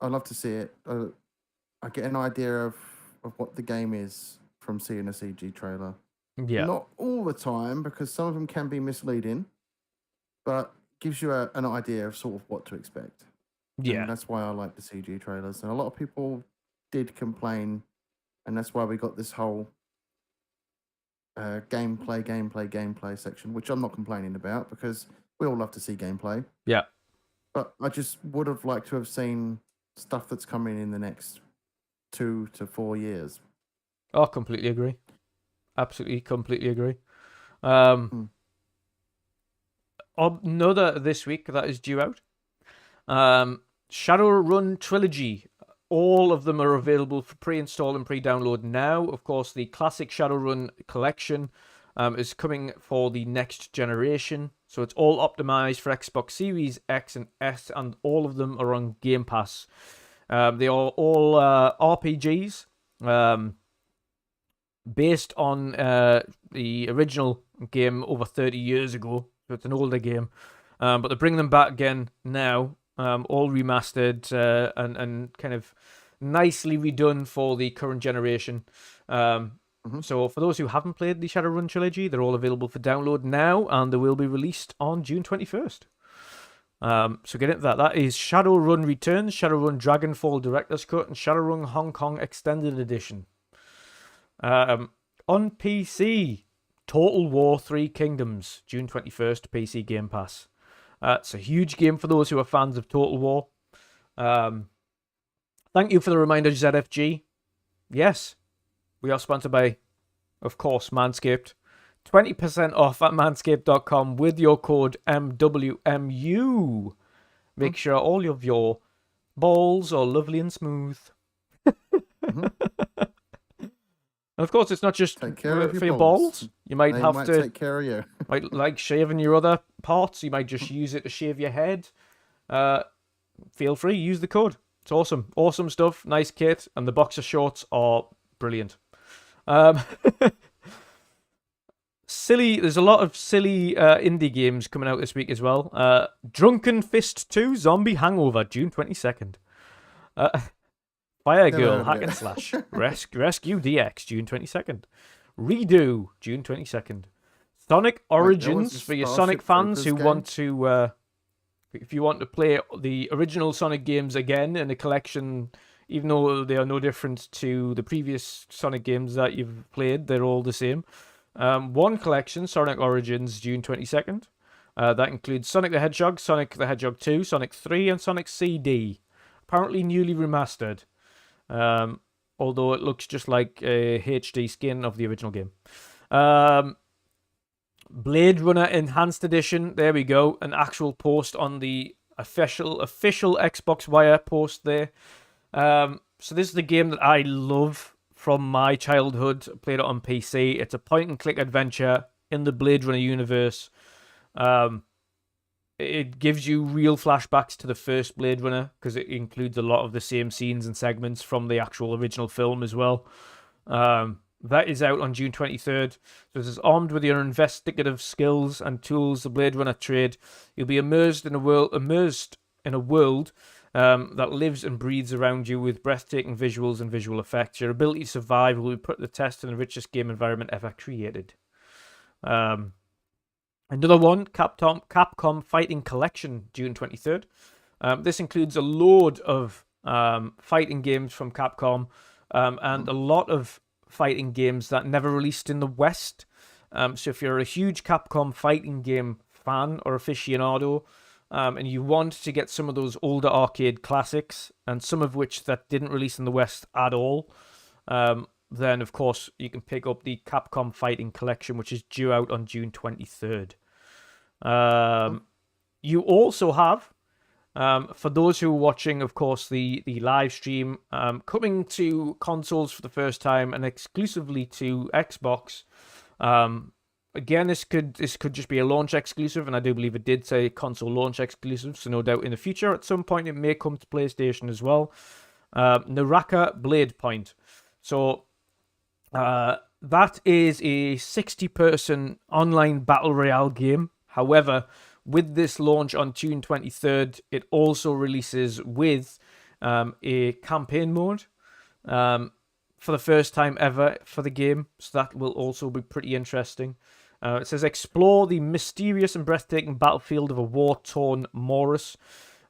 I'd love to see it. I get an idea of what the game is from seeing a CG trailer. Yeah. Not all the time, because some of them can be misleading, but gives you an idea of sort of what to expect. Yeah. And that's why I like the CG trailers. And a lot of people did complain, and that's why we got this whole gameplay section, which I'm not complaining about because we all love to see gameplay. Yeah. But I just would have liked to have seen stuff that's coming in the next 2 to 4 years. Oh, completely agree. Absolutely, completely agree. Another this week that is due out. Shadowrun Trilogy. All of them are available for pre-install and pre-download now. Of course, the classic Shadowrun collection is coming for the next generation. So it's all optimized for Xbox Series X and S, and all of them are on Game Pass. They are all RPGs based on the original game over 30 years ago. So it's an older game. But they're bringing them back again now. All remastered and kind of nicely redone for the current generation. So for those who haven't played the Shadowrun Trilogy, they're all available for download now, and they will be released on June 21st. So get into that. That is Shadowrun Returns, Shadowrun Dragonfall Director's Cut, and Shadowrun Hong Kong Extended Edition. On PC, Total War 3 Kingdoms, June 21st, PC Game Pass. It's a huge game for those who are fans of Total War. Thank you for the reminder, ZFG. Yes, we are sponsored by, of course, Manscaped. 20% off at manscaped.com with your code MWMU. Make sure all of your balls are lovely and smooth. And of course, it's not just Take care of for your your balls. balls. You might They have might to take care of you. like shaving your other parts. You might just use it to shave your head. Feel free, use the code. It's awesome. Awesome stuff. Nice kit. And the boxer shorts are brilliant. There's a lot of silly indie games coming out this week as well. Drunken Fist 2 Zombie Hangover, June 22nd. Fire Girl Hack and Slash Rescue DX, June 22nd. Redo, June 22nd. Sonic Origins for your Sonic fans who want to, if you want to play the original Sonic games again in a collection, even though they are no different to the previous Sonic games that you've played, they're all the same. One collection, Sonic Origins, June 22nd. That includes Sonic the Hedgehog, Sonic the Hedgehog 2, Sonic 3, and Sonic CD. Apparently newly remastered. Although it looks just like a HD skin of the original game. Blade Runner Enhanced Edition. There we go. An actual post on the official Xbox Wire post there. So this is the game that I love from my childhood. I played it on PC. It's a point-and-click adventure in the Blade Runner universe. It gives you real flashbacks to the first Blade Runner because it includes a lot of the same scenes and segments from the actual original film as well. That is out on June 23rd. So this is armed with your investigative skills and tools, the Blade Runner trade. You'll be immersed in a world that lives and breathes around you with breathtaking visuals and visual effects. Your ability to survive will be put to the test in the richest game environment ever created. Another one, Capcom Fighting Collection, June 23rd. This includes a load of fighting games from Capcom and a lot of fighting games that never released in the West. So if you're a huge Capcom fighting game fan or aficionado, and you want to get some of those older arcade classics, and some of which that didn't release in the West at all, then of course you can pick up the Capcom Fighting Collection, which is due out on June 23rd. You also have, for those who are watching, of course, the live stream, coming to consoles for the first time and exclusively to Xbox. Again, this could just be a launch exclusive, and I do believe it did say console launch exclusive, so no doubt in the future at some point it may come to PlayStation as well. Naraka Blade Point. So that is a 60-person online battle royale game. However, with this launch on June 23rd, it also releases with a campaign mode for the first time ever for the game. So that will also be pretty interesting. It says, explore the mysterious and breathtaking battlefield of a war-torn Morris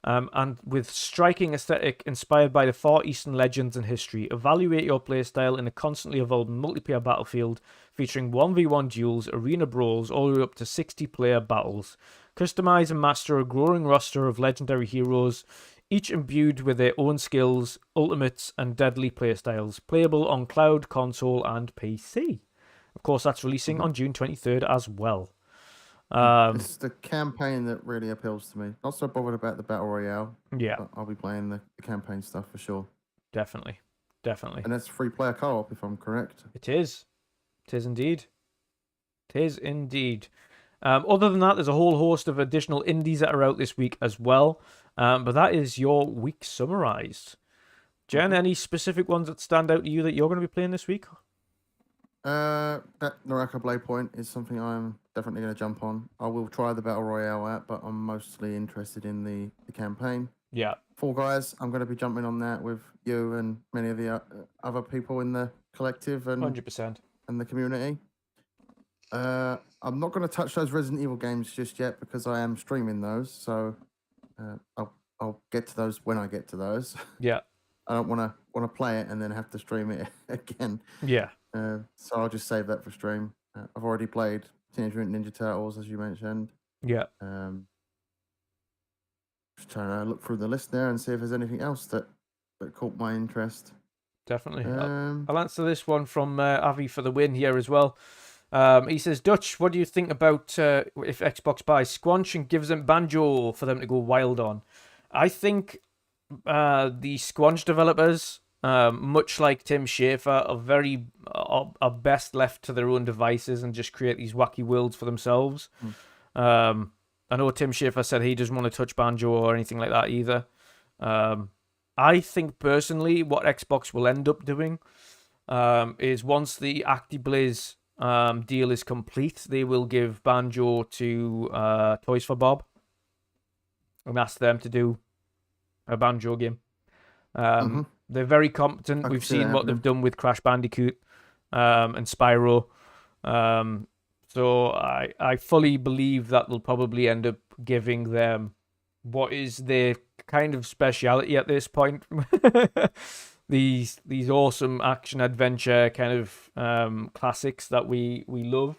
and with striking aesthetic inspired by the Far Eastern legends and history. Evaluate your playstyle in a constantly evolving multiplayer battlefield featuring 1v1 duels, arena brawls, all the way up to 60-player battles. Customize and master a growing roster of legendary heroes, each imbued with their own skills, ultimates, and deadly playstyles. Playable on cloud, console, and PC. Of course, that's releasing on June 23rd as well. It's the campaign that really appeals to me. Not so bothered about the Battle Royale. Yeah. But I'll be playing the campaign stuff for sure. Definitely. And that's free-player co-op, if I'm correct. It is. It is indeed. It is indeed. Other than that, there's a whole host of additional indies that are out this week as well. But that is your week summarized. Jen, any specific ones that stand out to you that you're going to be playing this week? That Naraka Blade point is something I'm definitely going to jump on. I will try the Battle Royale out, but I'm mostly interested in the campaign. Yeah. Fall Guys, I'm going to be jumping on that with you and many of the other people in the collective and 100%. And the community. I'm not going to touch those Resident Evil games just yet because I am streaming those, so I'll get to those when I get to those. Yeah. I don't want to play it and then have to stream it again. Yeah. So I'll just save that for stream. I've already played Teenage Mutant Ninja Turtles, as you mentioned. Yeah. Just trying to look through the list there and see if there's anything else that caught my interest. Definitely. I'll answer this one from Avi for the win here as well. He says, Dutch, what do you think about if Xbox buys Squanch and gives them Banjo for them to go wild on? I think the Squanch developers, much like Tim Schafer, are best left to their own devices and just create these wacky worlds for themselves. I know Tim Schafer said he doesn't want to touch Banjo or anything like that either. I think personally what Xbox will end up doing is once the ActiBliz deal is complete, they will give Banjo to Toys for Bob and ask them to do a Banjo game. They're very competent. We've seen what they've done with Crash Bandicoot and Spyro. So I fully believe that they'll probably end up giving them what is their kind of speciality at this point. these awesome action adventure kind of classics that we love,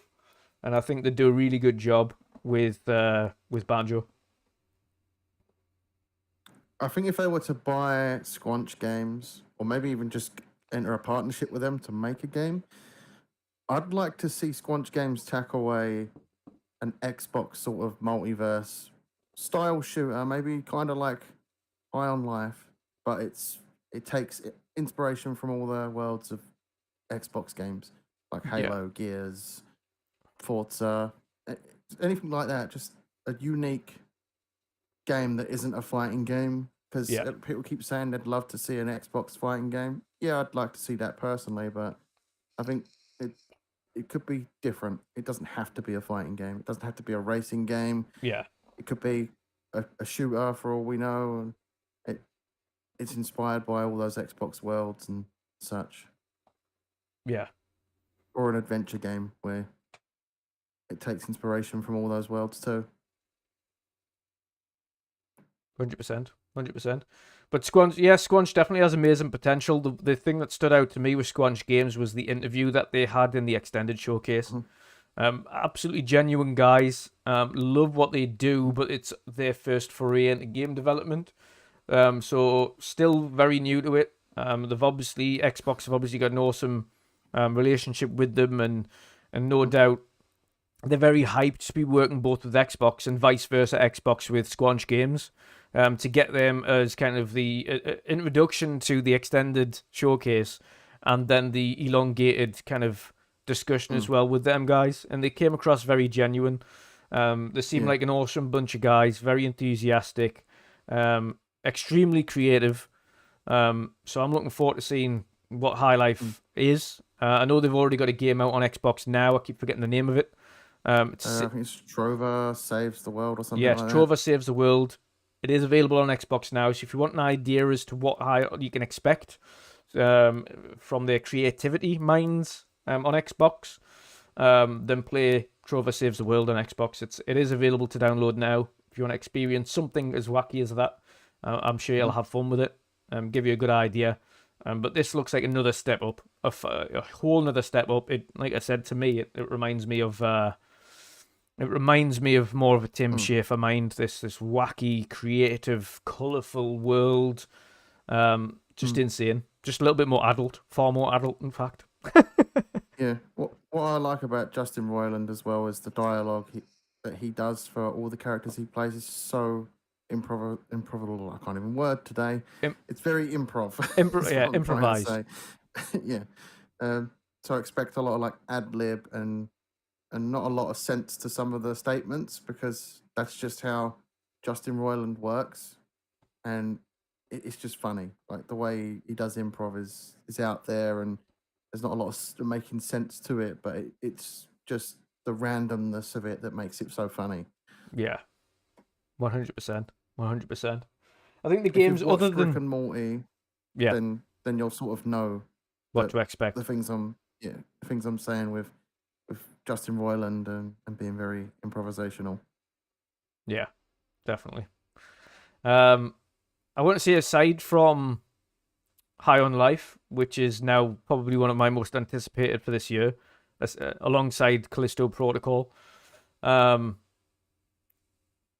and I think they do a really good job with Banjo. I think if they were to buy Squanch Games, or maybe even just enter a partnership with them to make a game, I'd like to see Squanch Games tackle an Xbox sort of multiverse style shooter, maybe kind of like High on Life, but it takes inspiration from all the worlds of Xbox games, like Halo, Gears, Forza, anything like that. Just a unique game that isn't a fighting game, because people keep saying they'd love to see an Xbox fighting game. Yeah, I'd like to see that personally, but I think it could be different. It doesn't have to be a fighting game. It doesn't have to be a racing game. Yeah. It could be a shooter for all we know. And it's inspired by all those Xbox worlds and such. Yeah. Or an adventure game where it takes inspiration from all those worlds too. 100%. But Squanch definitely has amazing potential. The thing that stood out to me with Squanch Games was the interview that they had in the extended showcase. Absolutely genuine guys. Love what they do, but it's their first foray into game development. So still very new to it. Xbox have obviously got an awesome relationship with them, and no doubt they're very hyped to be working both with Xbox and vice versa, Xbox with Squanch Games, to get them as kind of the introduction to the extended showcase, and then the elongated kind of discussion as well with them guys. And they came across very genuine. They seem like an awesome bunch of guys, very enthusiastic, extremely creative. So I'm looking forward to seeing what High Life is. I know they've already got a game out on Xbox now. I keep forgetting the name of it. I think it's Trover Saves the World or something like that. Yes, Trover Saves the World. It is available on Xbox now, so if you want an idea as to what you can expect from their creativity minds on Xbox, then play Trover Saves the World on Xbox. It is available to download now if you want to experience something as wacky as that. I'm sure you'll have fun with it. Give you a good idea. But this looks like another step up, a whole another step up. It, like I said, to me, it reminds me of more of a Tim Schafer mind. This wacky, creative, colourful world. Just insane. Just a little bit more adult, far more adult, in fact. Yeah. What I like about Justin Roiland as well is the dialogue that he does for all the characters he plays is so improbable. I can't even word today. It's very improv. Yeah, improvised. Yeah. So I expect a lot of like ad lib and not a lot of sense to some of the statements because that's just how Justin Roiland works, and it's just funny. Like the way he does improv is out there, and there's not a lot of making sense to it, but it's just the randomness of it that makes it so funny. Yeah, 100%, 100%. I think the games other than Rick and Morty, then you'll sort of know what to expect. The things I'm saying with Justin Roiland and being very improvisational. Yeah, definitely. I want to say aside from High on Life, which is now probably one of my most anticipated for this year, alongside Callisto Protocol.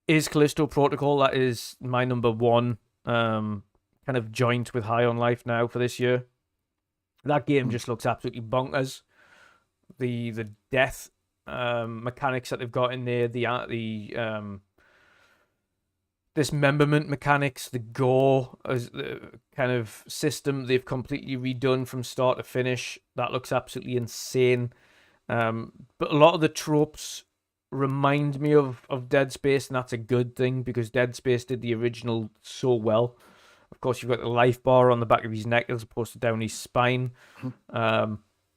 Is Callisto Protocol, that is my number one kind of joint with High on Life now for this year. That game just looks absolutely bonkers. The death mechanics that they've got in there, the dismemberment mechanics, the gore as the kind of system they've completely redone from start to finish. That looks absolutely insane. But a lot of the tropes remind me of Dead Space, and that's a good thing because Dead Space did the original so well. Of course, you've got the life bar on the back of his neck as opposed to down his spine.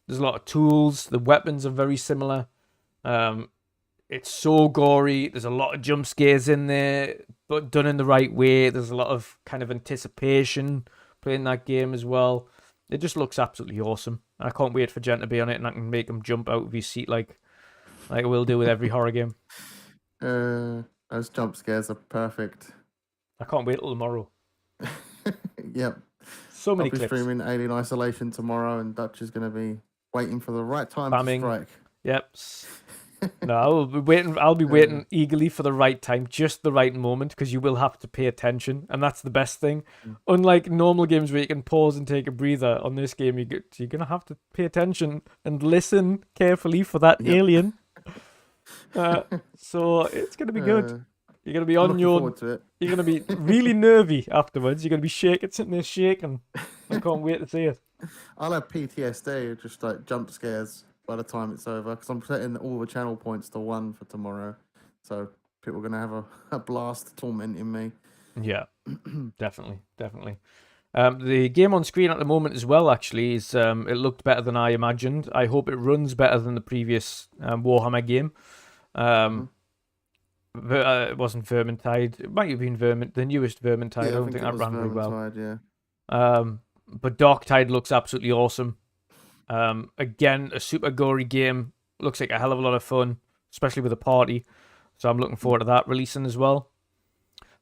There's a lot of tools. The weapons are very similar. It's so gory. There's a lot of jump scares in there, but done in the right way. There's a lot of kind of anticipation playing that game as well. It just looks absolutely awesome. I can't wait for Jen to be on it and I can make him jump out of his seat like I will do with every horror game. Those jump scares are perfect. I can't wait till tomorrow. Yep. So many clips. clips. I'll be streaming Alien Isolation tomorrow, and Dutch is going to be waiting for the right time to strike. Yep. No, I'll be waiting eagerly for the right time, just the right moment, because you will have to pay attention, and that's the best thing. Unlike normal games where you can pause and take a breather, on this game you're gonna have to pay attention and listen carefully for that alien. So it's gonna be good. You're gonna be on your. You're gonna be really nervy afterwards. You're gonna be sitting there shaking. I can't wait to see it. I'll have PTSD, just like jump scares by the time it's over, because I'm setting all the channel points to 1 for tomorrow. So people are gonna have a blast tormenting me. Yeah, definitely. The game on screen at the moment as well, actually, is it looked better than I imagined. I hope it runs better than the previous Warhammer game. It wasn't Vermintide. It might have been the newest Vermintide. I don't think that ran very well. Yeah. But Darktide looks absolutely awesome. Again, a super gory game. Looks like a hell of a lot of fun, especially with a party. So I'm looking forward to that releasing as well.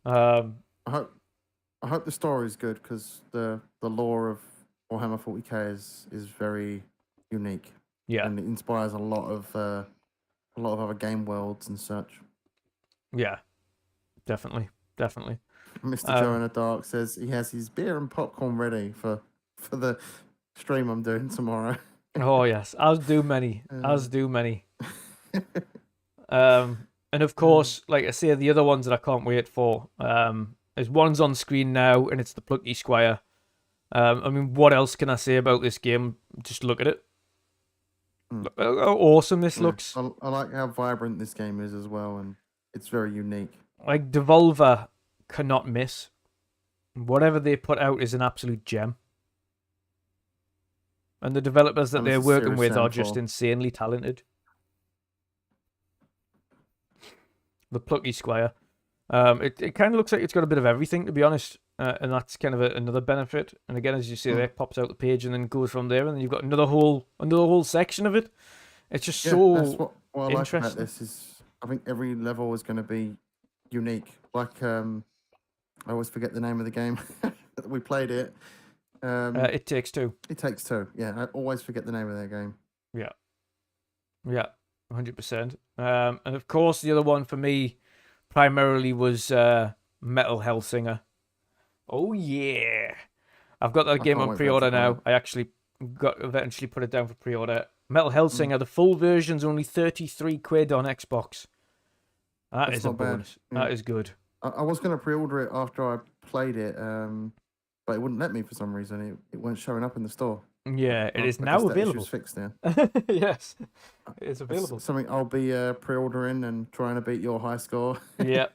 I hope the story is good because the lore of Warhammer 40k is very unique. Yeah, and it inspires a lot of other game worlds and such. Yeah, definitely. Mr. Joe in the Dark says he has his beer and popcorn ready for the stream I'm doing tomorrow. Oh yes, as do many. And of course, like I say, the other ones that I can't wait for is one's on screen now, and it's the Plucky Squire. I mean, what else can I say about this game? Just look at it. Look how awesome this looks. I like how vibrant this game is as well, and it's very unique. Like, Devolver cannot miss. Whatever they put out is an absolute gem. And the developers that they're working with are just insanely talented. The Plucky Squire. It kind of looks like it's got a bit of everything, to be honest. And that's kind of another benefit. And again, as you see, there pops out the page and then goes from there, and then you've got another whole section of it. It's just so that's what I like interesting. about this is I think every level is going to be unique. Like I always forget the name of the game. We played it. It Takes Two. It Takes Two. Yeah, I always forget the name of that game. Yeah. Yeah, 100%. And of course, the other one for me primarily was Metal Hellsinger. Oh, yeah. I've got that game can't on wait for pre-order that to come now. out. I actually eventually put it down for pre-order. Metal Hellsinger, the full version's only 33 quid on Xbox. That That's is a not bad. bonus. Yeah. That is good. I was going to pre-order it after I played it, but it wouldn't let me for some reason. It weren't showing up in the store. Yeah, it is I now guess that available. issue's fixed now. Yes, it is It's available. something I'll be pre-ordering and trying to beat your high score. Yeah.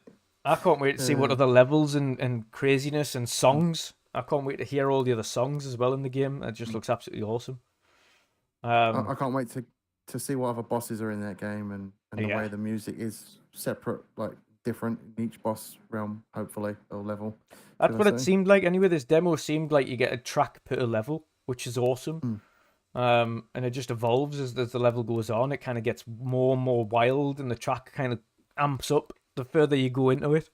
I can't wait to see what other levels and craziness and songs. I can't wait to hear all the other songs as well in the game. It just looks absolutely awesome. I can't wait to see what other bosses are in that game and the Yeah. way the music is separate, like different in each boss realm, hopefully, or level. That's should what I it say. seemed like. Anyway, this demo seemed like you get a track per level, which is awesome. And it just evolves as the level goes on. It kind of gets more and more wild, and the track kind of amps up the further you go into it,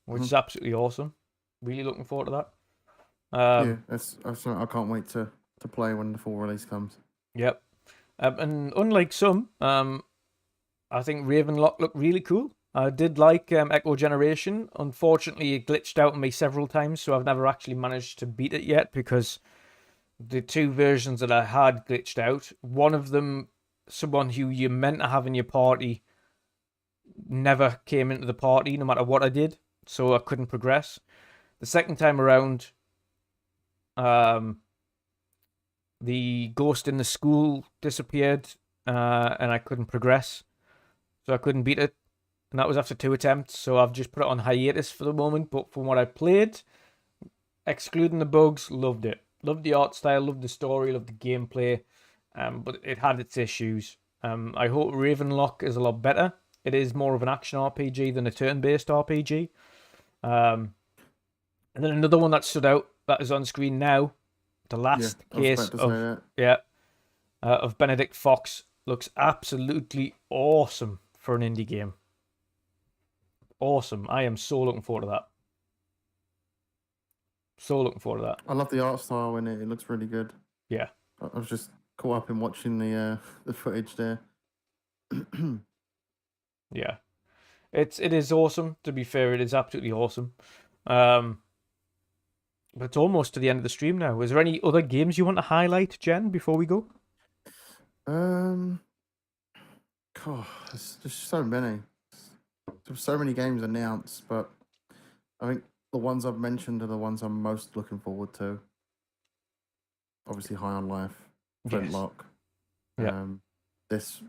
which is absolutely awesome. Really looking forward to that. Yeah, that's something I can't wait to play when the full release comes. Yep. And unlike some, I think Ravenlock looked really cool. I did like Echo Generation. Unfortunately, it glitched out on me several times, so I've never actually managed to beat it yet because the two versions that I had glitched out. One of them, someone who you meant to have in your party, never came into the party no matter what I did, so I couldn't progress. The second time around, the ghost in the school disappeared, and I couldn't progress, so I couldn't beat it. And that was after 2 attempts, so I've just put it on hiatus for the moment. But from what I played, excluding the bugs, loved it. Loved the art style, loved the story, loved the gameplay, but it had its issues. I hope Ravenlock is a lot better. It is more of an action RPG than a turn-based RPG. And then another one that stood out that is on screen now, the last case of Benedict Fox, looks absolutely awesome for an indie game. Awesome. I am so looking forward to that. So looking forward to that. I love the art style in it. It looks really good. Yeah. I was just caught up in watching the footage there. Yeah. It is awesome. To be fair, it is absolutely awesome. But it's almost to the end of the stream now. Is there any other games you want to highlight, Jen, before we go? God, there's just so many. There's so many games announced, but I think the ones I've mentioned are the ones I'm most looking forward to. Obviously, High on Life, Flintlock. Yeah. This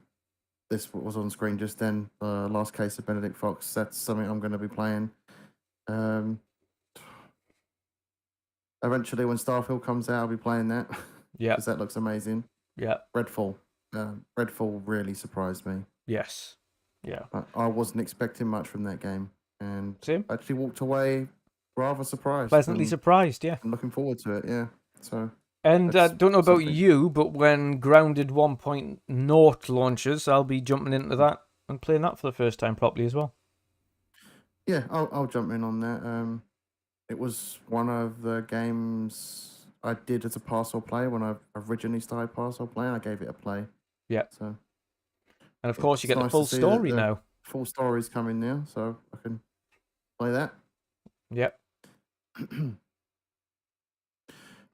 was on screen just then. Last Case of Benedict Fox. That's something I'm going to be playing. Eventually, when Starfield comes out, I'll be playing that. Yeah. Because that looks amazing. Yeah. Redfall. Redfall really surprised me. Yes. Yeah. I wasn't expecting much from that game, and Same. I actually walked away rather surprised. Pleasantly surprised, yeah. I'm looking forward to it, yeah. So. And I don't know about something. you, but when Grounded 1.0 launches, I'll be jumping into that and playing that for the first time properly as well. Yeah, I'll jump in on that. It was one of the games I did as a parcel play when I originally started parcel playing. I gave it a play. Yeah. So. And of course, you get the nice full to see story that now. Full story's coming now, so I can play that. Yep.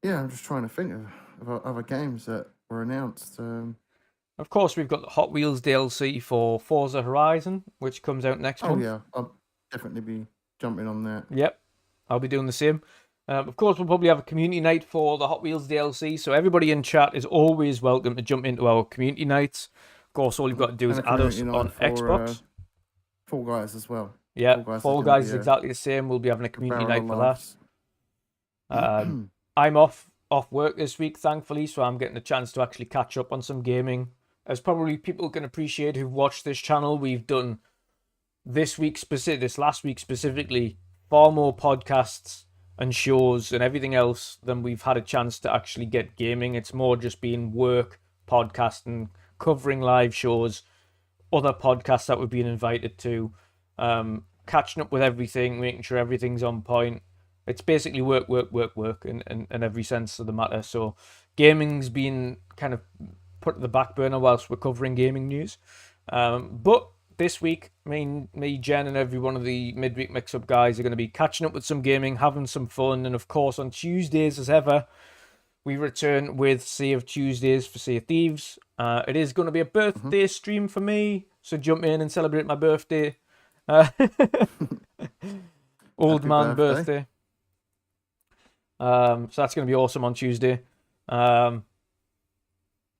Yeah, I'm just trying to think of other games that were announced. Of course, we've got the Hot Wheels DLC for Forza Horizon, which comes out next month. Oh, yeah. I'll definitely be jumping on that. Yep. I'll be doing the same. Of course, we'll probably have a community night for the Hot Wheels DLC, so everybody in chat is always welcome to jump into our community nights. Of course, all you've got to do is add us on Xbox. Fall Guys as well. Yeah, Fall Guys is exactly the same. We'll be having a community night for that. I'm off work this week, thankfully, so I'm getting a chance to actually catch up on some gaming. As probably people can appreciate who've watched this channel, we've done this last week specifically, far more podcasts and shows and everything else than we've had a chance to actually get gaming. It's more just been work, podcasting, covering live shows, other podcasts that we've been invited to, catching up with everything, making sure everything's on point. It's basically work, work, work, work in every sense of the matter. So gaming's been kind of put to the back burner whilst we're covering gaming news. But this week, me, Jen, and every one of the midweek mix-up guys are going to be catching up with some gaming, having some fun, and of course on Tuesdays, as ever, we return with Save Tuesdays for Sea of Thieves. It is going to be a birthday stream for me, so jump in and celebrate my birthday. Old Happy man birthday. So that's going to be awesome on Tuesday.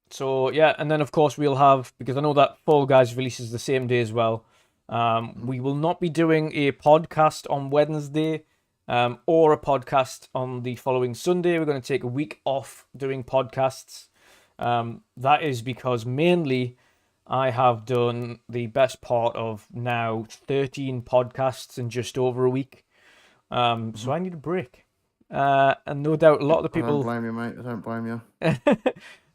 So yeah, and then of course we'll have, because I know that Fall Guys releases the same day as well. We will not be doing a podcast on Wednesday, or a podcast on the following Sunday. We're going to take a week off doing podcasts. That is because mainly I have done the best part of now 13 podcasts in just over a week. So I need a break. And no doubt a lot of the people... I don't blame you, mate. I don't blame you.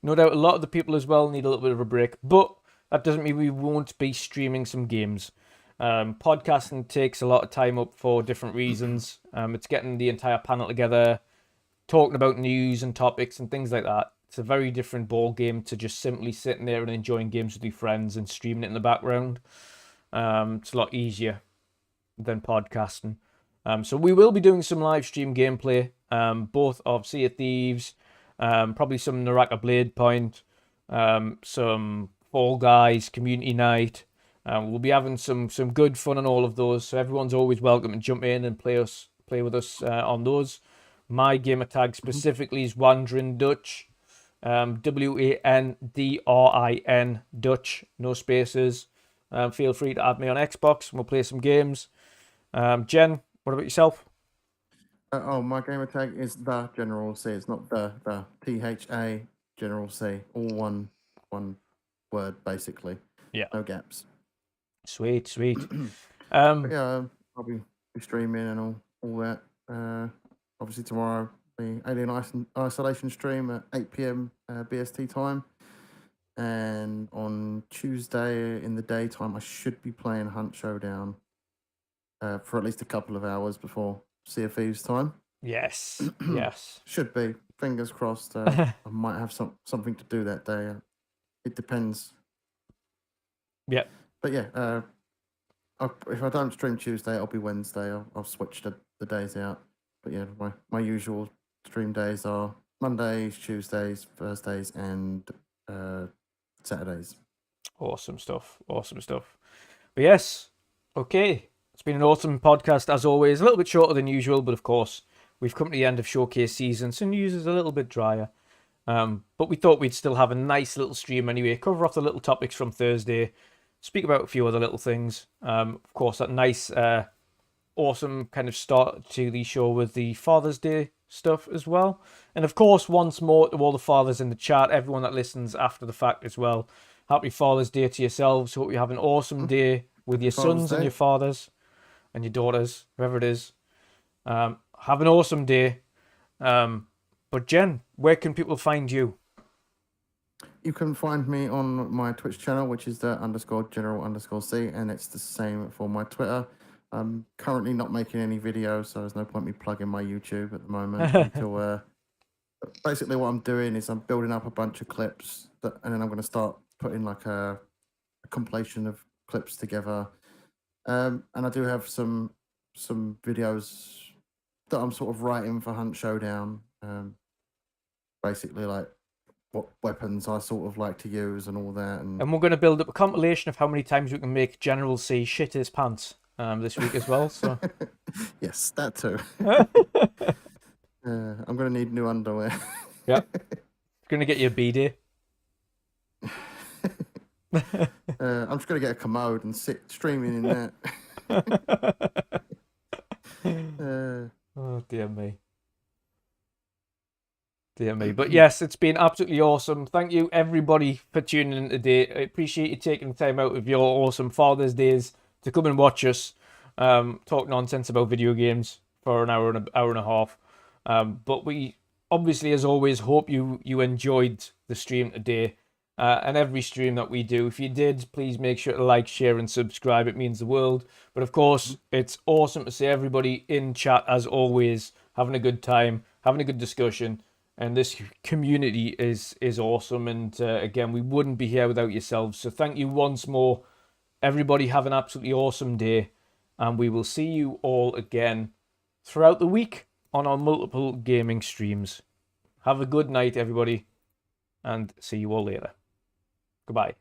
No doubt a lot of the people as well need a little bit of a break. But that doesn't mean we won't be streaming some games. Podcasting takes a lot of time up for different reasons. It's getting the entire panel together, talking about news and topics and things like that. It's a very different ball game to just simply sitting there and enjoying games with your friends and streaming it in the background. It's a lot easier than podcasting. So we will be doing some live stream gameplay, both of Sea of Thieves, probably some Naraka Blade point, some Fall Guys, Community Night. We'll be having some good fun on all of those, so everyone's always welcome to jump in and play with us on those. My gamer tag specifically is WandrinDutch, WANDRIN Dutch, no spaces. Feel free to add me on Xbox and we'll play some games. Jen, what about yourself? My gamer tag is the General C. It's not the THA General C. All one word basically. Yeah. No gaps. Sweet. Yeah, I'll be streaming and all that. Obviously tomorrow the Alien Isolation stream at 8 p.m. BST time, and on Tuesday in the daytime I should be playing Hunt Showdown for at least a couple of hours before Sea of Thieves time. Yes. Should be. Fingers crossed. I might have something to do that day. It depends. Yeah. But yeah, if I don't stream Tuesday, it'll be Wednesday. I'll switch the days out. But yeah, my usual stream days are Mondays, Tuesdays, Thursdays, and Saturdays. Awesome stuff. But yes, okay. It's been an awesome podcast as always. A little bit shorter than usual, but of course, we've come to the end of showcase season, so news is a little bit drier. But we thought we'd still have a nice little stream anyway, cover off the little topics from Thursday, speak about a few other little things. Of course, that nice, awesome kind of start to the show with the Father's Day stuff as well. And of course, once more to all the fathers in the chat, everyone that listens after the fact as well. Happy Father's Day to yourselves. Hope you have an awesome day with your sons and your fathers and your daughters, whoever it is. Have an awesome day. But Jen, where can people find you? You can find me on my Twitch channel, which is the _general_C, and it's the same for my Twitter. I'm currently not making any videos, so there's no point me plugging my YouTube at the moment. Until basically what I'm doing is I'm building up a bunch of clips, and then I'm going to start putting like a compilation of clips together. And I do have some videos that I'm sort of writing for Hunt Showdown. Basically like what weapons I sort of like to use and all that. And we're going to build up a compilation of how many times we can make General C shit his pants this week as well. So yes, that too. I'm going to need new underwear. Yeah. Going to get you a B-Day. I'm just going to get a commode and sit streaming in that. Oh, dear me. But yes, it's been absolutely awesome. Thank you, everybody, for tuning in today. I appreciate you taking the time out of your awesome Father's Days to come and watch us talk nonsense about video games for an hour and a half. But we obviously, as always, hope you enjoyed the stream today. and every stream that we do. If you did, please make sure to like, share, and subscribe. It means the world. But of course, it's awesome to see everybody in chat, as always, having a good time, having a good discussion. And this community is awesome. And again, we wouldn't be here without yourselves. So thank you once more. Everybody have an absolutely awesome day. And we will see you all again throughout the week on our multiple gaming streams. Have a good night, everybody. And see you all later. Goodbye.